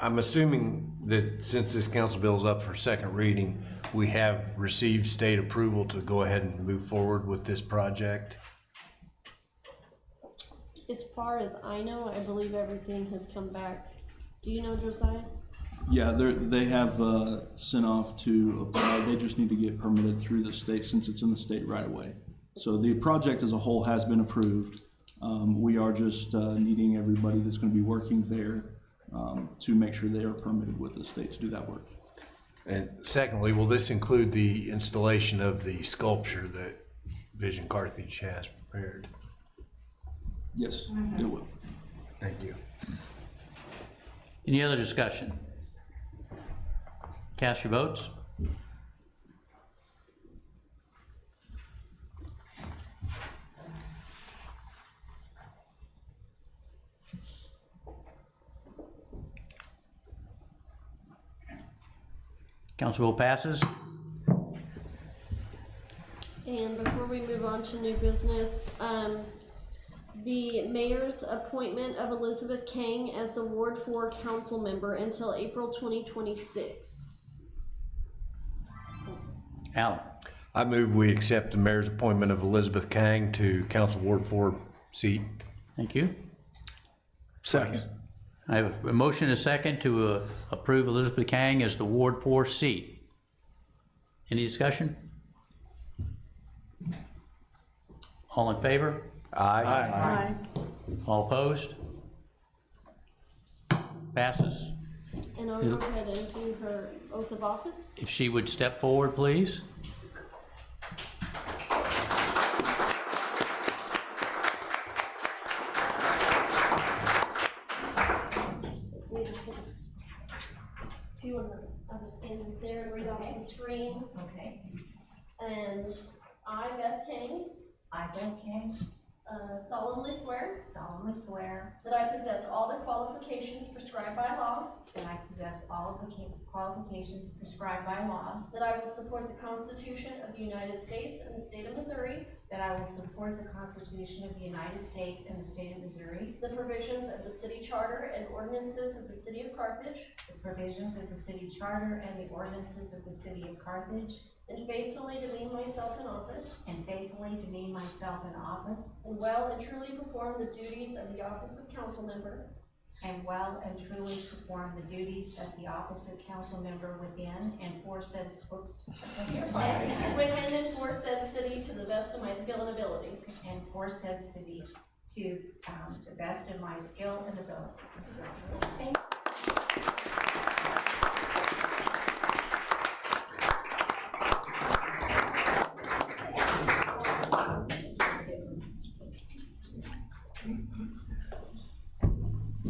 I'm assuming that since this council bill is up for second reading, we have received state approval to go ahead and move forward with this project. As far as I know, I believe everything has come back. Do you know, Josiah? Yeah, they have sent off to apply. They just need to get permitted through the state since it's in the state right away. So the project as a whole has been approved. We are just needing everybody that's going to be working there to make sure they are permitted with the state to do that work. And secondly, will this include the installation of the sculpture that Vision Carthage has prepared? Yes, it will. Thank you. Any other discussion? Cast your votes. Council bill passes. And before we move on to new business, the mayor's appointment of Elizabeth Kang as the Ward 4 council member until April 2026. Alan? I move we accept the mayor's appointment of Elizabeth Kang to Council Ward 4 seat. Thank you. Second. I have a motion and a second to approve Elizabeth Kang as the Ward 4 seat. Any discussion? All in favor? Aye. All opposed? Passes. And I'll go ahead and do her oath of office. If she would step forward, please. If you want to, I'll just stand there and read off the screen. Okay. And I, Beth King, I, Beth King, solemnly swear solemnly swear that I possess all the qualifications prescribed by law, that I possess all of the qualifications prescribed by law, that I will support the Constitution of the United States and the state of Missouri, that I will support the Constitution of the United States and the state of Missouri, the provisions of the city charter and ordinances of the city of Carthage, the provisions of the city charter and the ordinances of the city of Carthage, and faithfully demean myself in office, and faithfully demean myself in office, and well and truly perform the duties of the office of council member and well and truly perform the duties of the office of council member within and for said, within and for said city to the best of my skill and ability. and for said city to the best of my skill and ability.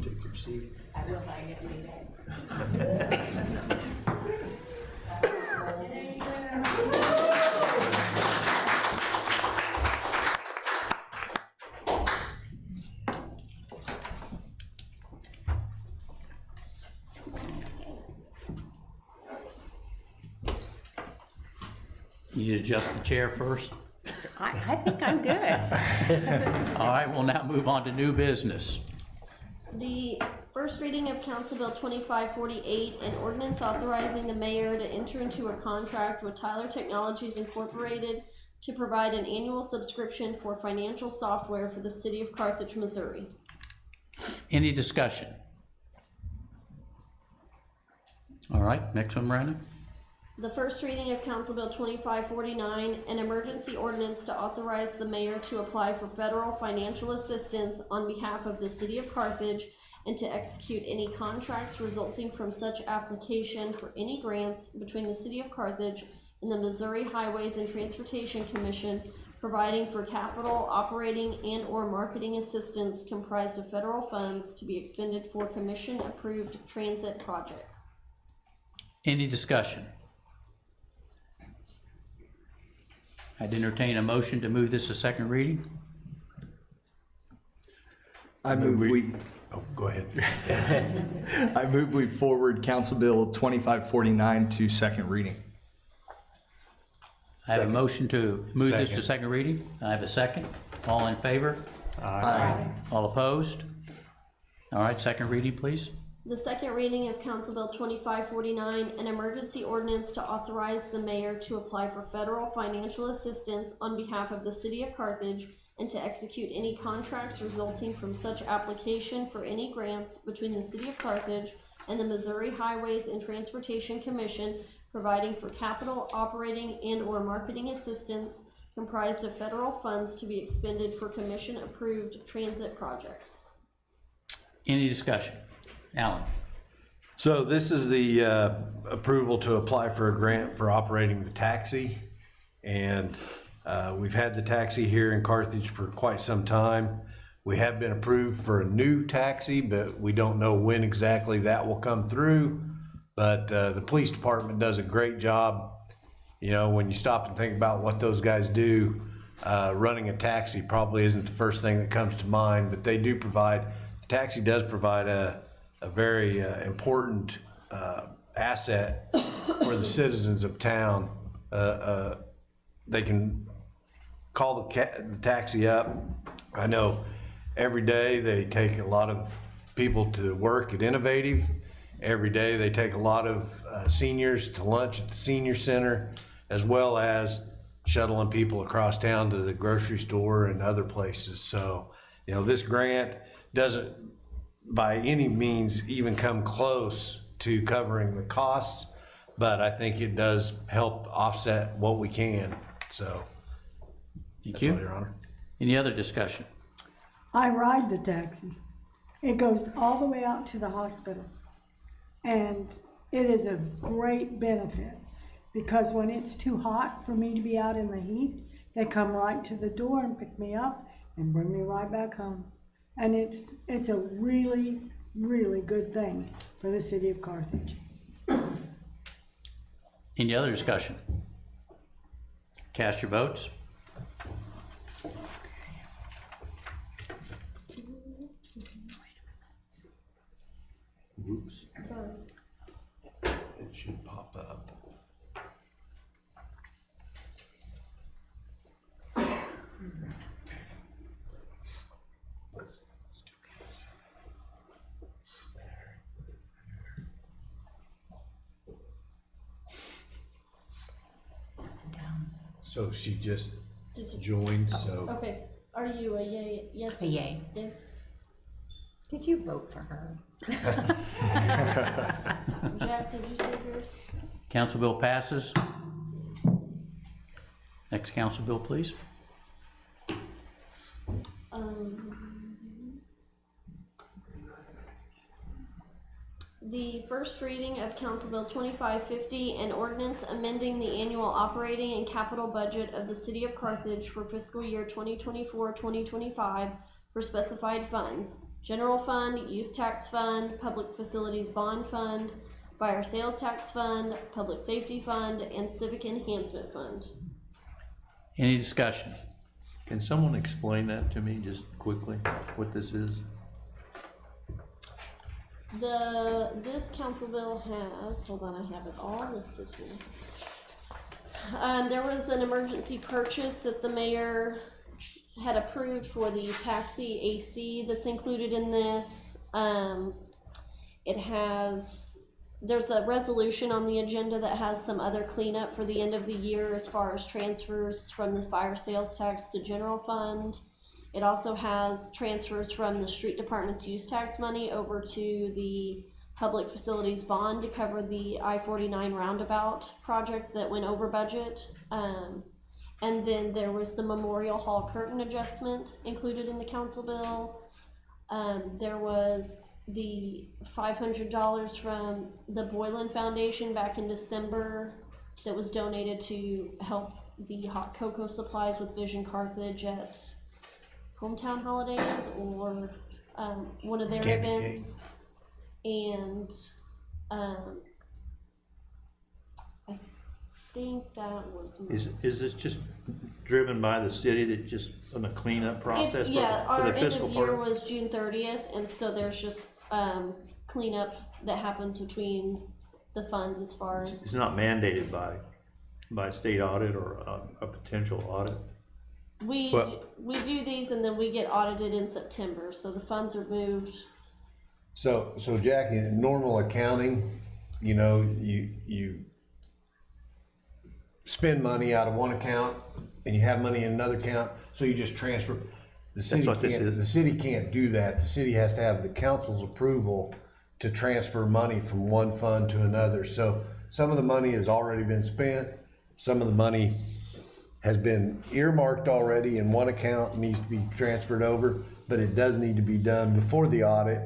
Take your seat. I will if I get me back. You adjust the chair first. I think I'm good. All right, we'll now move on to new business. The first reading of Council Bill 2548, an ordinance authorizing the mayor to enter into a contract with Tyler Technologies Incorporated to provide an annual subscription for financial software for the city of Carthage, Missouri. Any discussion? All right, next one, Miranda. The first reading of Council Bill 2549, an emergency ordinance to authorize the mayor to apply for federal financial assistance on behalf of the city of Carthage and to execute any contracts resulting from such application for any grants between the city of Carthage and the Missouri Highways and Transportation Commission, providing for capital, operating, and/or marketing assistance comprised of federal funds to be expended for commission-approved transit projects. Any discussion? I'd entertain a motion to move this to second reading. I move we, Oh, go ahead. I move we forward Council Bill 2549 to second reading. I have a motion to move this to Second. second reading. I have a second. All in favor? Aye. All opposed? All right, second reading, please. The second reading of Council Bill 2549, an emergency ordinance to authorize the mayor to apply for federal financial assistance on behalf of the city of Carthage and to execute any contracts resulting from such application for any grants between the city of Carthage and the Missouri Highways and Transportation Commission, providing for capital, operating, and/or marketing assistance comprised of federal funds to be expended for commission-approved transit projects. Any discussion? Alan? So this is the approval to apply for a grant for operating the taxi. And we've had the taxi here in Carthage for quite some time. We have been approved for a new taxi, but we don't know when exactly that will come through. But the police department does a great job. You know, when you stop and think about what those guys do, running a taxi probably isn't the first thing that comes to mind, but they do provide, the taxi does provide a very important asset for the citizens of town. They can call the taxi up. I know every day they take a lot of people to work at Innovative. Every day they take a lot of seniors to lunch at the senior center, as well as shuttling people across town to the grocery store and other places. So, you know, this grant doesn't by any means even come close to covering the costs, but I think it does help offset what we can. So, Thank that's you. all, Your Honor. Any other discussion? I ride the taxi. It goes all the way out to the hospital. And it is a great benefit because when it's too hot for me to be out in the heat, they come right to the door and pick me up and bring me right back home. And it's a really, really good thing for the city of Carthage. Any other discussion? Cast your votes. Oops, Sorry. it should pop up. So she just Did you? joined, so. Okay, are you a yay, yes? A yay. Yeah. Did you vote for her? Jack, did you say yours? Council bill passes. Next council bill, please. The first reading of Council Bill 2550, an ordinance amending the annual operating and capital budget of the city of Carthage for fiscal year 2024-2025 for specified funds: general fund, use tax fund, public facilities bond fund, fire sales tax fund, public safety fund, and civic enhancement fund. Any discussion? Can someone explain that to me just quickly, what this is? This council bill has, hold on, I have it all listed here. There was an emergency purchase that the mayor had approved for the taxi AC that's included in this. There's a resolution on the agenda that has some other cleanup for the end of the year as far as transfers from the fire sales tax to general fund. It also has transfers from the street department's use tax money over to the public facilities bond to cover the I-49 roundabout project that went over budget. And then there was the Memorial Hall curtain adjustment included in the council bill. There was the $500 from the Boylan Foundation back in December that was donated to help the hot cocoa supplies with Vision Carthage at Hometown Holidays or one of their Candy events. And I think that was most. Is this just driven by the city that just on a cleanup process for Our the end fiscal of year part? was June 30th, and so there's just cleanup that happens between the funds as far as. It's not mandated by state audit or a potential audit? We Well- we do these and then we get audited in September, so the funds are moved. So Jackie, in normal accounting, you know, you spend money out of one account and you have money in another account, so you just transfer. The city what this can't, is. the city can't do that. The city has to have the council's approval to transfer money from one fund to another. So some of the money has already been spent, some of the money has been earmarked already in one account, needs to be transferred over, but it does need to be done before the audit,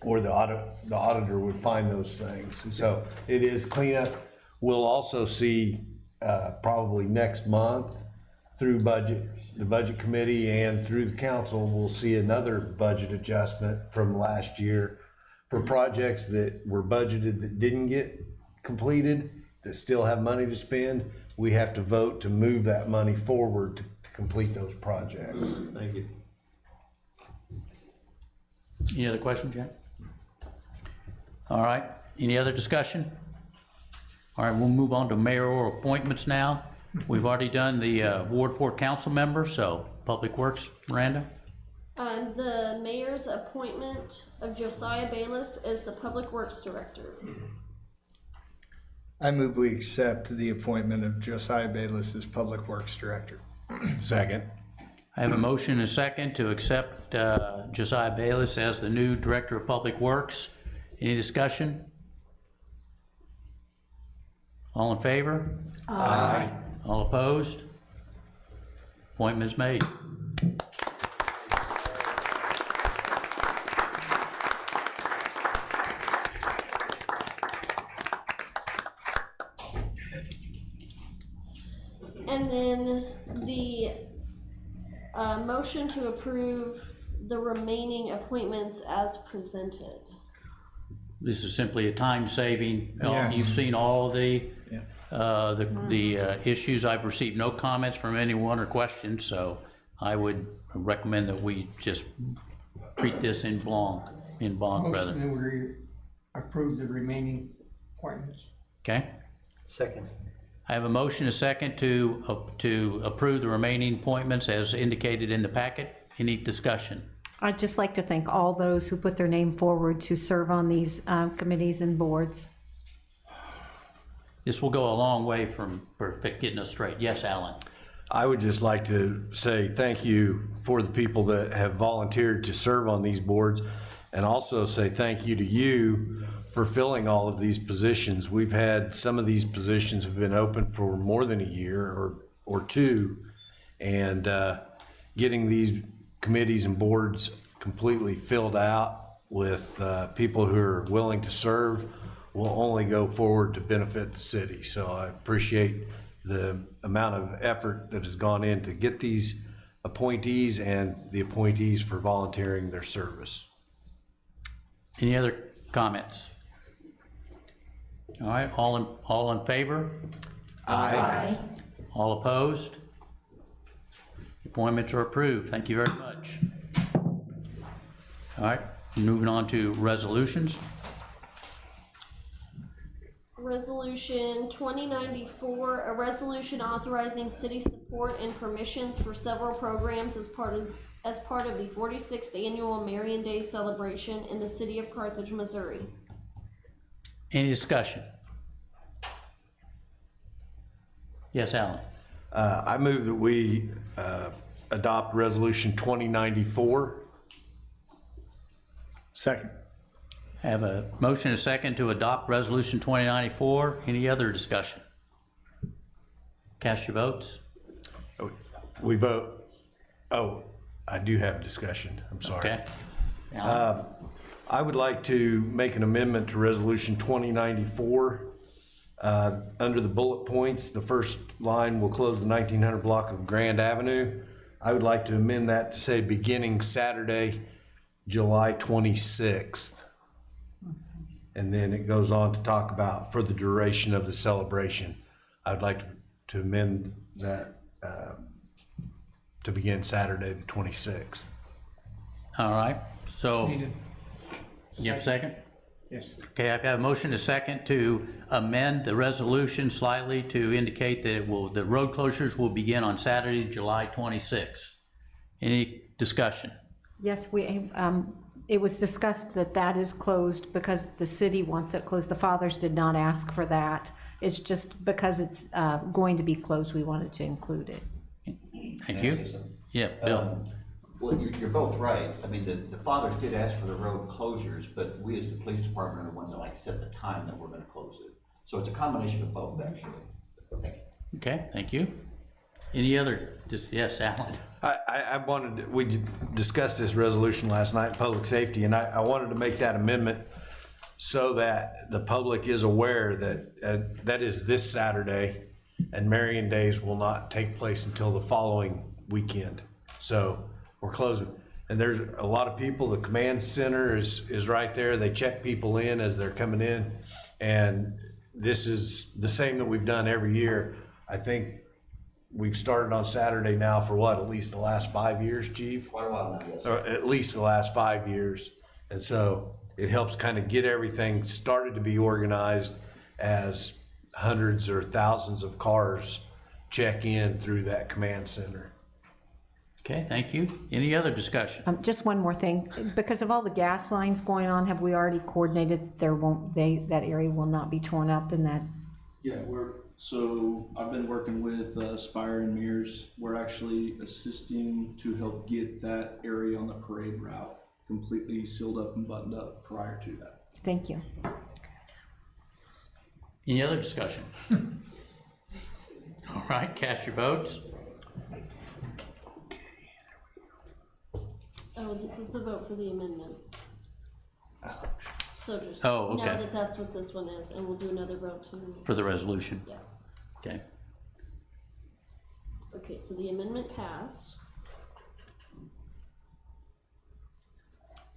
or the auditor would find those things. And so it is cleanup. We'll also see, probably next month through the budget committee and through the council, we'll see another budget adjustment from last year for projects that were budgeted that didn't get completed, that still have money to spend. We have to vote to move that money forward to complete those projects. Thank you. Any other questions, Jack? All right, any other discussion? All right, we'll move on to mayoral appointments now. We've already done the Ward 4 council member, so Public Works, Miranda? The mayor's appointment of Josiah Bayless as the Public Works Director. I move we accept the appointment of Josiah Bayless as Public Works Director. Second. I have a motion and a second to accept Josiah Bayless as the new Director of Public Works. Any discussion? All in favor? Aye. All opposed? Appointment is made. And then the motion to approve the remaining appointments as presented. This is simply a time saving. Yes. You've seen all the issues. I've received no comments from anyone or questions, so I would recommend that we just treat this in blanc rather. Motion that we approve the remaining appointments. Okay? Second. I have a motion, a second, to approve the remaining appointments as indicated in the packet. Any discussion? I'd just like to thank all those who put their name forward to serve on these committees and boards. This will go a long way for getting us straight. Yes, Alan? I would just like to say thank you for the people that have volunteered to serve on these boards, and also say thank you to you for filling all of these positions. We've had some of these positions have been open for more than a year or two, and getting these committees and boards completely filled out with people who are willing to serve will only go forward to benefit the city. So I appreciate the amount of effort that has gone in to get these appointees and the appointees for volunteering their service. Any other comments? All right, all in favor? Aye. All opposed? Appointments are approved. Thank you very much. All right, moving on to resolutions. Resolution 2094, a resolution authorizing city support and permissions for several programs as part of the 46th annual Marion Day celebration in the city of Carthage, Missouri. Any discussion? Yes, Alan? I move that we adopt Resolution 2094. Second. I have a motion, a second, to adopt Resolution 2094. Any other discussion? Cast your votes. We vote. Oh, I do have discussion. I'm sorry. Okay. I would like to make an amendment to Resolution 2094. Under the bullet points, the first line will close the 1900 block of Grand Avenue. I would like to amend that to say beginning Saturday, July 26th. And then it goes on to talk about for the duration of the celebration. I'd like to amend that to begin Saturday, the 26th. All right, so, you have a second? Yes. Okay, I've got a motion, a second, to amend the resolution slightly to indicate that the road closures will begin on Saturday, July 26th. Any discussion? Yes, it was discussed that is closed because the city wants it closed. The fathers did not ask for that. It's just because it's going to be closed, we wanted to include it. Thank you. Yeah, Bill. Well, you're both right. I mean, the fathers did ask for the road closures, but we as the police department are the ones that like set the time that we're gonna close it. So it's a combination of both, actually. Thank you. Okay, thank you. Any other, yes, Alan? We discussed this resolution last night in public safety, and I wanted to make that amendment so that the public is aware that that is this Saturday, and Marion Days will not take place until the following weekend. So we're closing. And there's a lot of people, the command center is right there. They check people in as they're coming in. And this is the same that we've done every year. I think we've started on Saturday now for what, at least the last 5 years, Chief? Quite a while now, yes. Or at least the last 5 years. And so it helps kind of get everything started to be organized as hundreds or thousands of cars check in through that command center. Okay, thank you. Any other discussion? Just one more thing, because of all the gas lines going on, have we already coordinated that that area will not be torn up and that? Yeah, so I've been working with Spire and Mears. We're actually assisting to help get that area on the parade route completely sealed up and buttoned up prior to that. Thank you. Any other discussion? All right, cast your votes. Oh, this is the vote for the amendment. So just Oh, know okay. that that's what this one is, and we'll do another vote to. For the resolution? Yeah. Okay. Okay, so the amendment passed.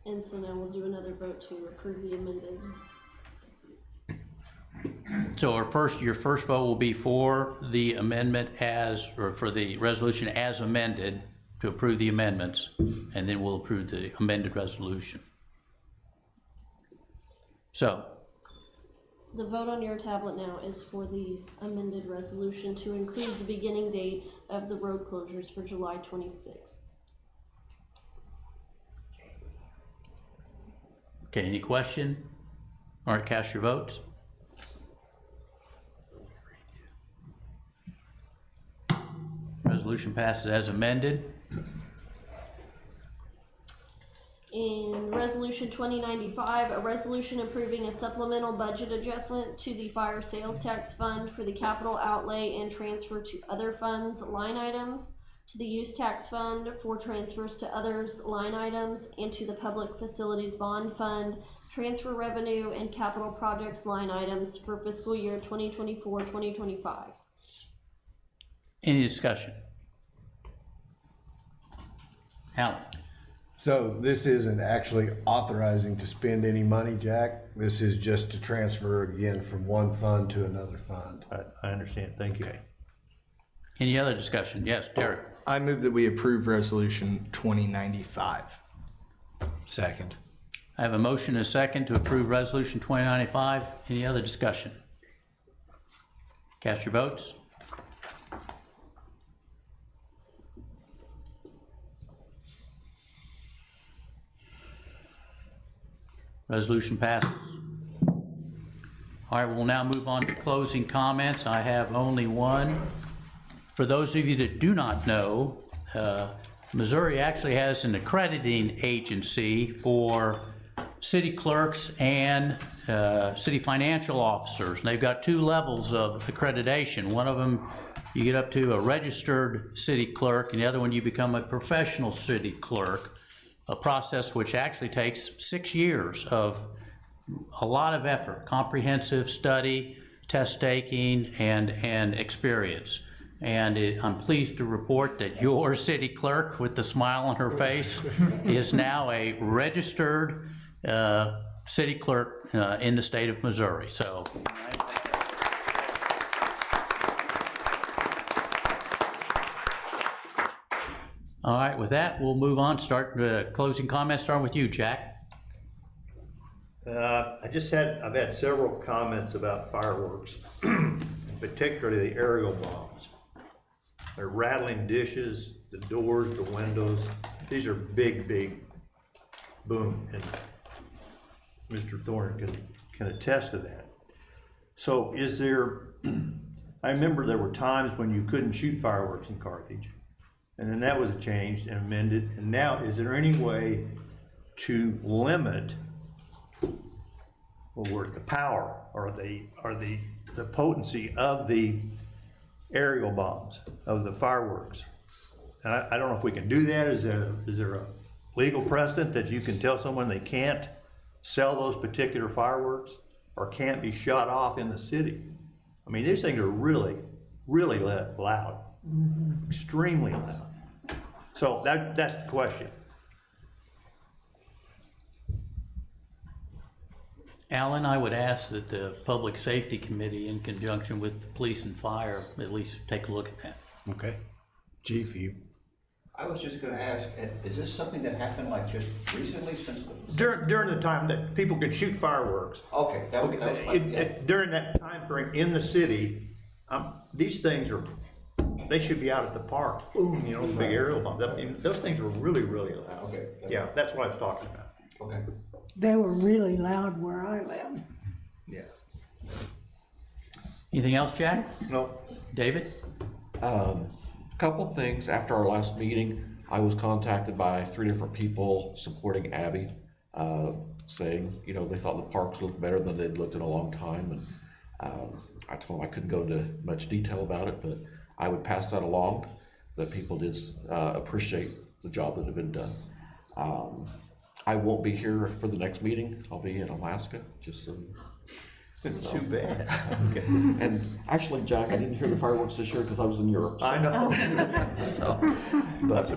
And so now we'll do another vote to approve the amended. So your first vote will be for the amendment or for the resolution as amended, to approve the amendments, and then we'll approve the amended resolution. So, The vote on your tablet now is for the amended resolution to include the beginning date of the road closures for July 26th. okay, any question? All right, cast your votes. Resolution passes as amended. In Resolution 2095, a resolution approving a supplemental budget adjustment to the fire sales tax fund for the capital outlay and transfer to other funds line items, to the use tax fund for transfers to others line items, and to the public facilities bond fund, transfer revenue and capital projects line items for fiscal year 2024-2025. Any discussion? Alan? So this isn't actually authorizing to spend any money, Jack. This is just to transfer again from one fund to another fund. I understand, thank you. Okay. Any other discussion? Yes, Derek? I move that we approve resolution 2095. Second. I have a motion and a second to approve resolution 2095. Any other discussion? Cast your votes. Resolution passes. All right, we'll now move on to closing comments. I have only one. For those of you that do not know, Missouri actually has an accrediting agency for city clerks and city financial officers. And they've got two levels of accreditation. One of them, you get up to a registered city clerk, and the other one, you become a professional city clerk, a process which actually takes 6 years of a lot of effort, comprehensive study, test taking, and experience. And I'm pleased to report that your city clerk with the smile on her face is now a registered city clerk in the state of Missouri. So. All right, with that, we'll move on, start closing comments, starting with you, Jack. I've had several comments about fireworks, particularly the aerial bombs. They're rattling dishes, the doors, the windows. These are big, big boom, and Mr. Thorne can attest to that. So is there, I remember there were times when you couldn't shoot fireworks in Carthage, and then that was changed and amended, and now is there any way to limit the power or the potency of the aerial bombs, of the fireworks? And I don't know if we can do that. Is there a legal precedent that you can tell someone they can't sell those particular fireworks or can't be shot off in the city? I mean, these things are really, really loud, extremely loud. So that's the question. Alan, I would ask that the Public Safety Committee, in conjunction with the police and fire, at least take a look at that. Okay. Chief, you? I was just gonna ask, is this something that happened like just recently since the? During the time that people could shoot fireworks. Okay, that was During that time frame in the city, these things they should be out at the park. Boom, the big aerial bombs. I mean, those things were really, really loud. Okay. Yeah, that's what I was talking about. Okay. They were really loud where I live. Yeah. Anything else, Jack? No. David? Couple things. After our last meeting, I was contacted by 3 different people supporting Abby, saying, they thought the parks looked better than they'd looked in a long time. And I told them I couldn't go into much detail about it, but I would pass that along, that people did appreciate the job that had been done. I won't be here for the next meeting. I'll be in Alaska, just so. It's too bad. Okay. And actually, Jack, I didn't hear the fireworks this year because I was in Europe. So. I know. So, but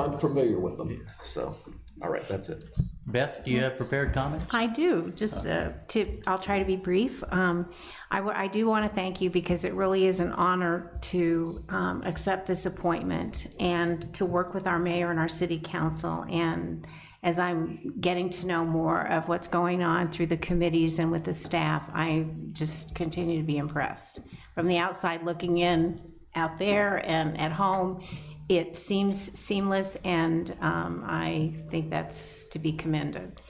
I'm familiar with them. So, all right, that's it. Beth, do you have prepared comments? I do, just I'll try to be brief. I do want to thank you because it really is an honor to accept this appointment and to work with our mayor and our city council. And as I'm getting to know more of what's going on through the committees and with the staff, I just continue to be impressed. From the outside looking in, out there and at home, it seems seamless, and I think that's to be commended.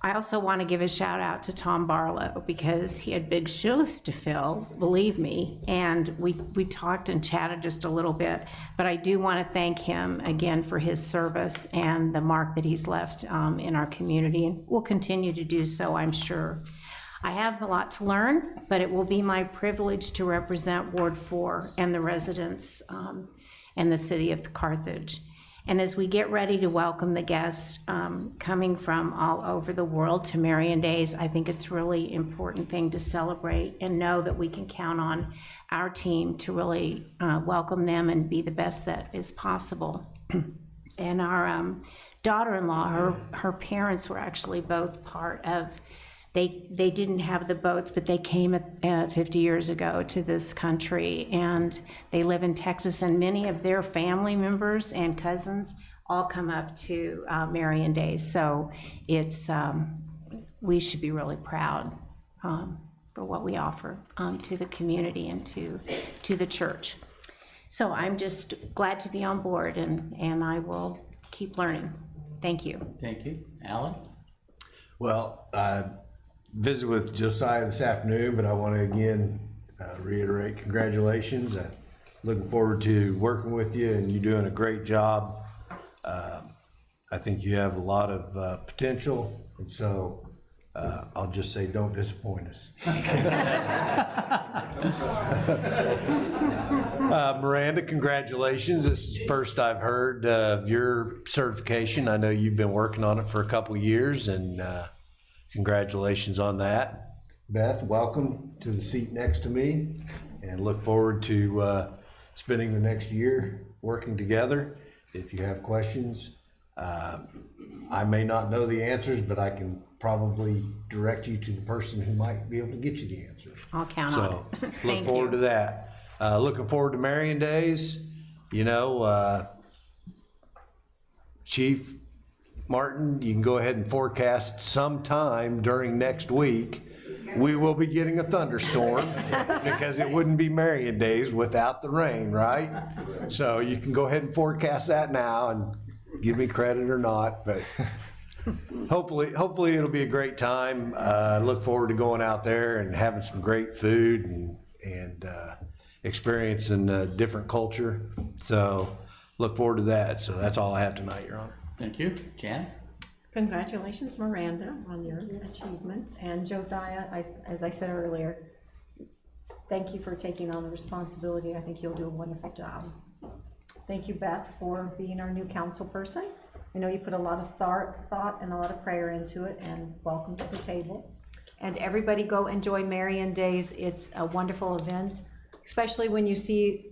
I also want to give a shout out to Tom Barlow because he had big shoes to fill, believe me, and we talked and chatted just a little bit, but I do want to thank him again for his service and the mark that he's left in our community, and will continue to do so, I'm sure. I have a lot to learn, but it will be my privilege to represent Ward 4 and the residents and the city of Carthage. And as we get ready to welcome the guests coming from all over the world to Marion Days, I think it's really important thing to celebrate and know that we can count on our team to really welcome them and be the best that is possible. And our daughter-in-law, her parents were actually both part of, they didn't have the boats, but they came 50 years ago to this country, and they live in Texas, and many of their family members and cousins all come up to Marion Days. So it's, we should be really proud for what we offer to the community and to the church. So I'm just glad to be on board, and I will keep learning. Thank you. Thank you. Alan? Well, I visited with Josiah this afternoon, but I want to again reiterate congratulations. Looking forward to working with you, and you're doing a great job. I think you have a lot of potential, and so I'll just say don't disappoint us. Miranda, congratulations. This is the first I've heard of your certification. I know you've been working on it for a couple of years, and congratulations on that. Beth, welcome to the seat next to me, and look forward to spending the next year working together. If you have questions, I may not know the answers, but I can probably direct you to the person who might be able to get you the answers. I'll count on it. Look Thank forward you. to that. Looking forward to Marion Days. You know, Chief Martin, you can go ahead and forecast sometime during next week, we will be getting a thunderstorm because it wouldn't be Marion Days without the rain, right? So you can go ahead and forecast that now and give me credit or not, but hopefully it'll be a great time. Look forward to going out there and having some great food and experiencing a different culture. So look forward to that. So that's all I have tonight, Your Honor. Thank you. Jan? Congratulations, Miranda, on your achievement. And Josiah, as I said earlier, thank you for taking on the responsibility. I think you'll do a wonderful job. Thank you, Beth, for being our new council person. I know you put a lot of thought and a lot of prayer into it, and welcome to the table. And everybody go enjoy Marion Days. It's a wonderful event, especially when you see,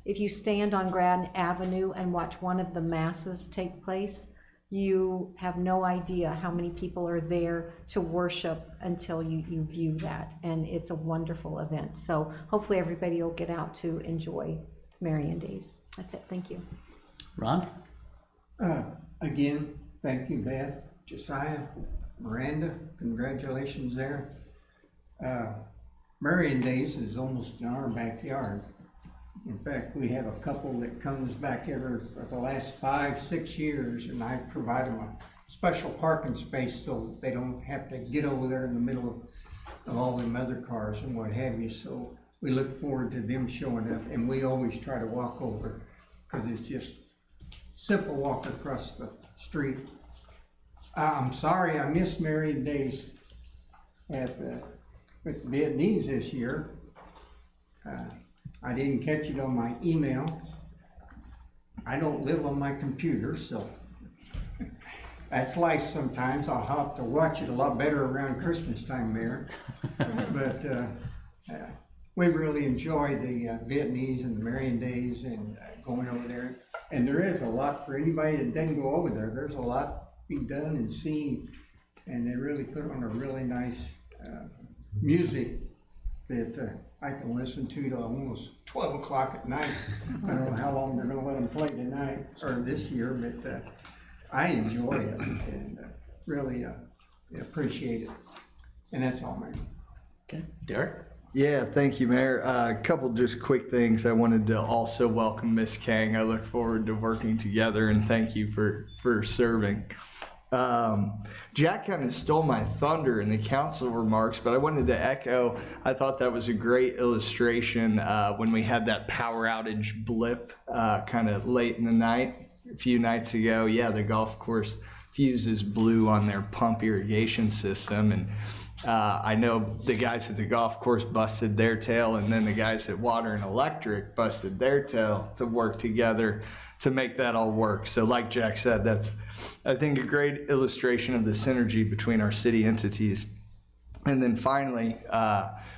if you stand on Grand Avenue and watch one of the masses take place, you have no idea how many people are there to worship until you view that. And it's a wonderful event. So hopefully everybody will get out to enjoy Marion Days. That's it. Thank you. Ron? Again, thank you, Beth, Josiah, Miranda, congratulations there. Marion Days is almost in our backyard. In fact, we have a couple that comes back for the last 5-6 years, and I provide them a special parking space so that they don't have to get over there in the middle of all them other cars and what have you. So we look forward to them showing up, and we always try to walk over because it's just simple walk across the street. I'm sorry I missed Marion Days with Vietnamese this year. I didn't catch it on my email. I don't live on my computer, so That's life sometimes. I'll have to watch it a lot better around Christmas time, Mayor. But we really enjoyed the Vietnamese and the Marion Days and going over there. And there is a lot for anybody that didn't go over there. There's a lot to be done and seen. And they really put on a really nice music that I can listen to till almost 12 o'clock at night. I don't know how long they're gonna let them play tonight or this year, but I enjoy it and really appreciate it. And that's all, Mayor. Okay, Derek? Yeah, thank you, Mayor. A couple just quick things. I wanted to also welcome Miss Kang. I look forward to working together, and thank you for serving. Jack kind of stole my thunder in the council remarks, but I wanted to echo, I thought that was a great illustration when we had that power outage blip kind of late in the night a few nights ago. Yeah, the golf course fuses blew on their pump irrigation system, and I know the guys at the golf course busted their tail, and then the guys at Water and Electric busted their tail to work together to make that all work. So like Jack said, that's, I think, a great illustration of the synergy between our city entities. And then finally,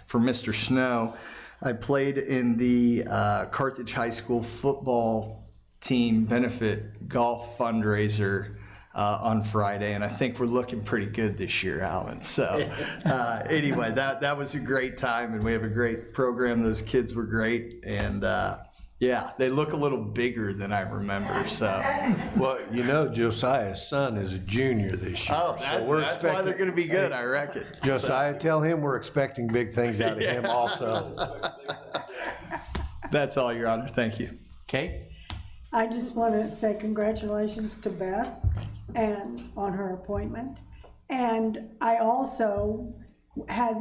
for Mr. Snow, I played in the Carthage High School football team benefit golf fundraiser on Friday, and I think we're looking pretty good this year, Alan. So anyway, that was a great time, and we have a great program. Those kids were great, and yeah, they look a little bigger than I remember. So, Well, you know, Josiah's son is a junior this year. oh, so we're that's why they're going to be good, I reckon. Josiah, tell him we're expecting big things out of him also. That's all, Your Honor. Thank you. Kate? I just want to say congratulations to Beth and on her appointment. And I also had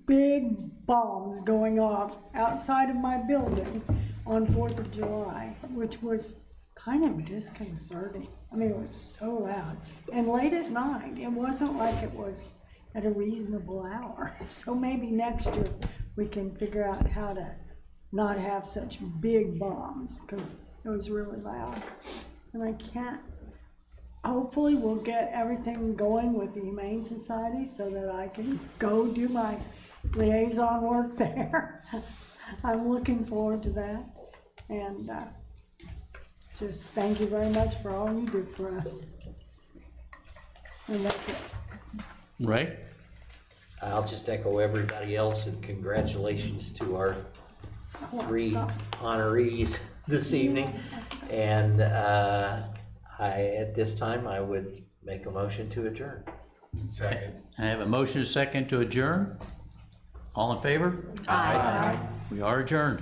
big bombs going off outside of my building on 4th of July, which was kind of disconcerting. I mean, it was so loud. And late at night, it wasn't like it was at a reasonable hour. So maybe next year we can figure out how to not have such big bombs, because it was really loud. And I can't, hopefully we'll get everything going with the Humane Society so that I can go do my liaison work there. I'm looking forward to that. And just thank you very much for all you do for us. And that's it. Ray? I'll just echo everybody else and congratulations to our 3 honorees this evening. And at this time, I would make a motion to adjourn. Second. I have a motion, a second to adjourn. All in favor? Aye. We are adjourned.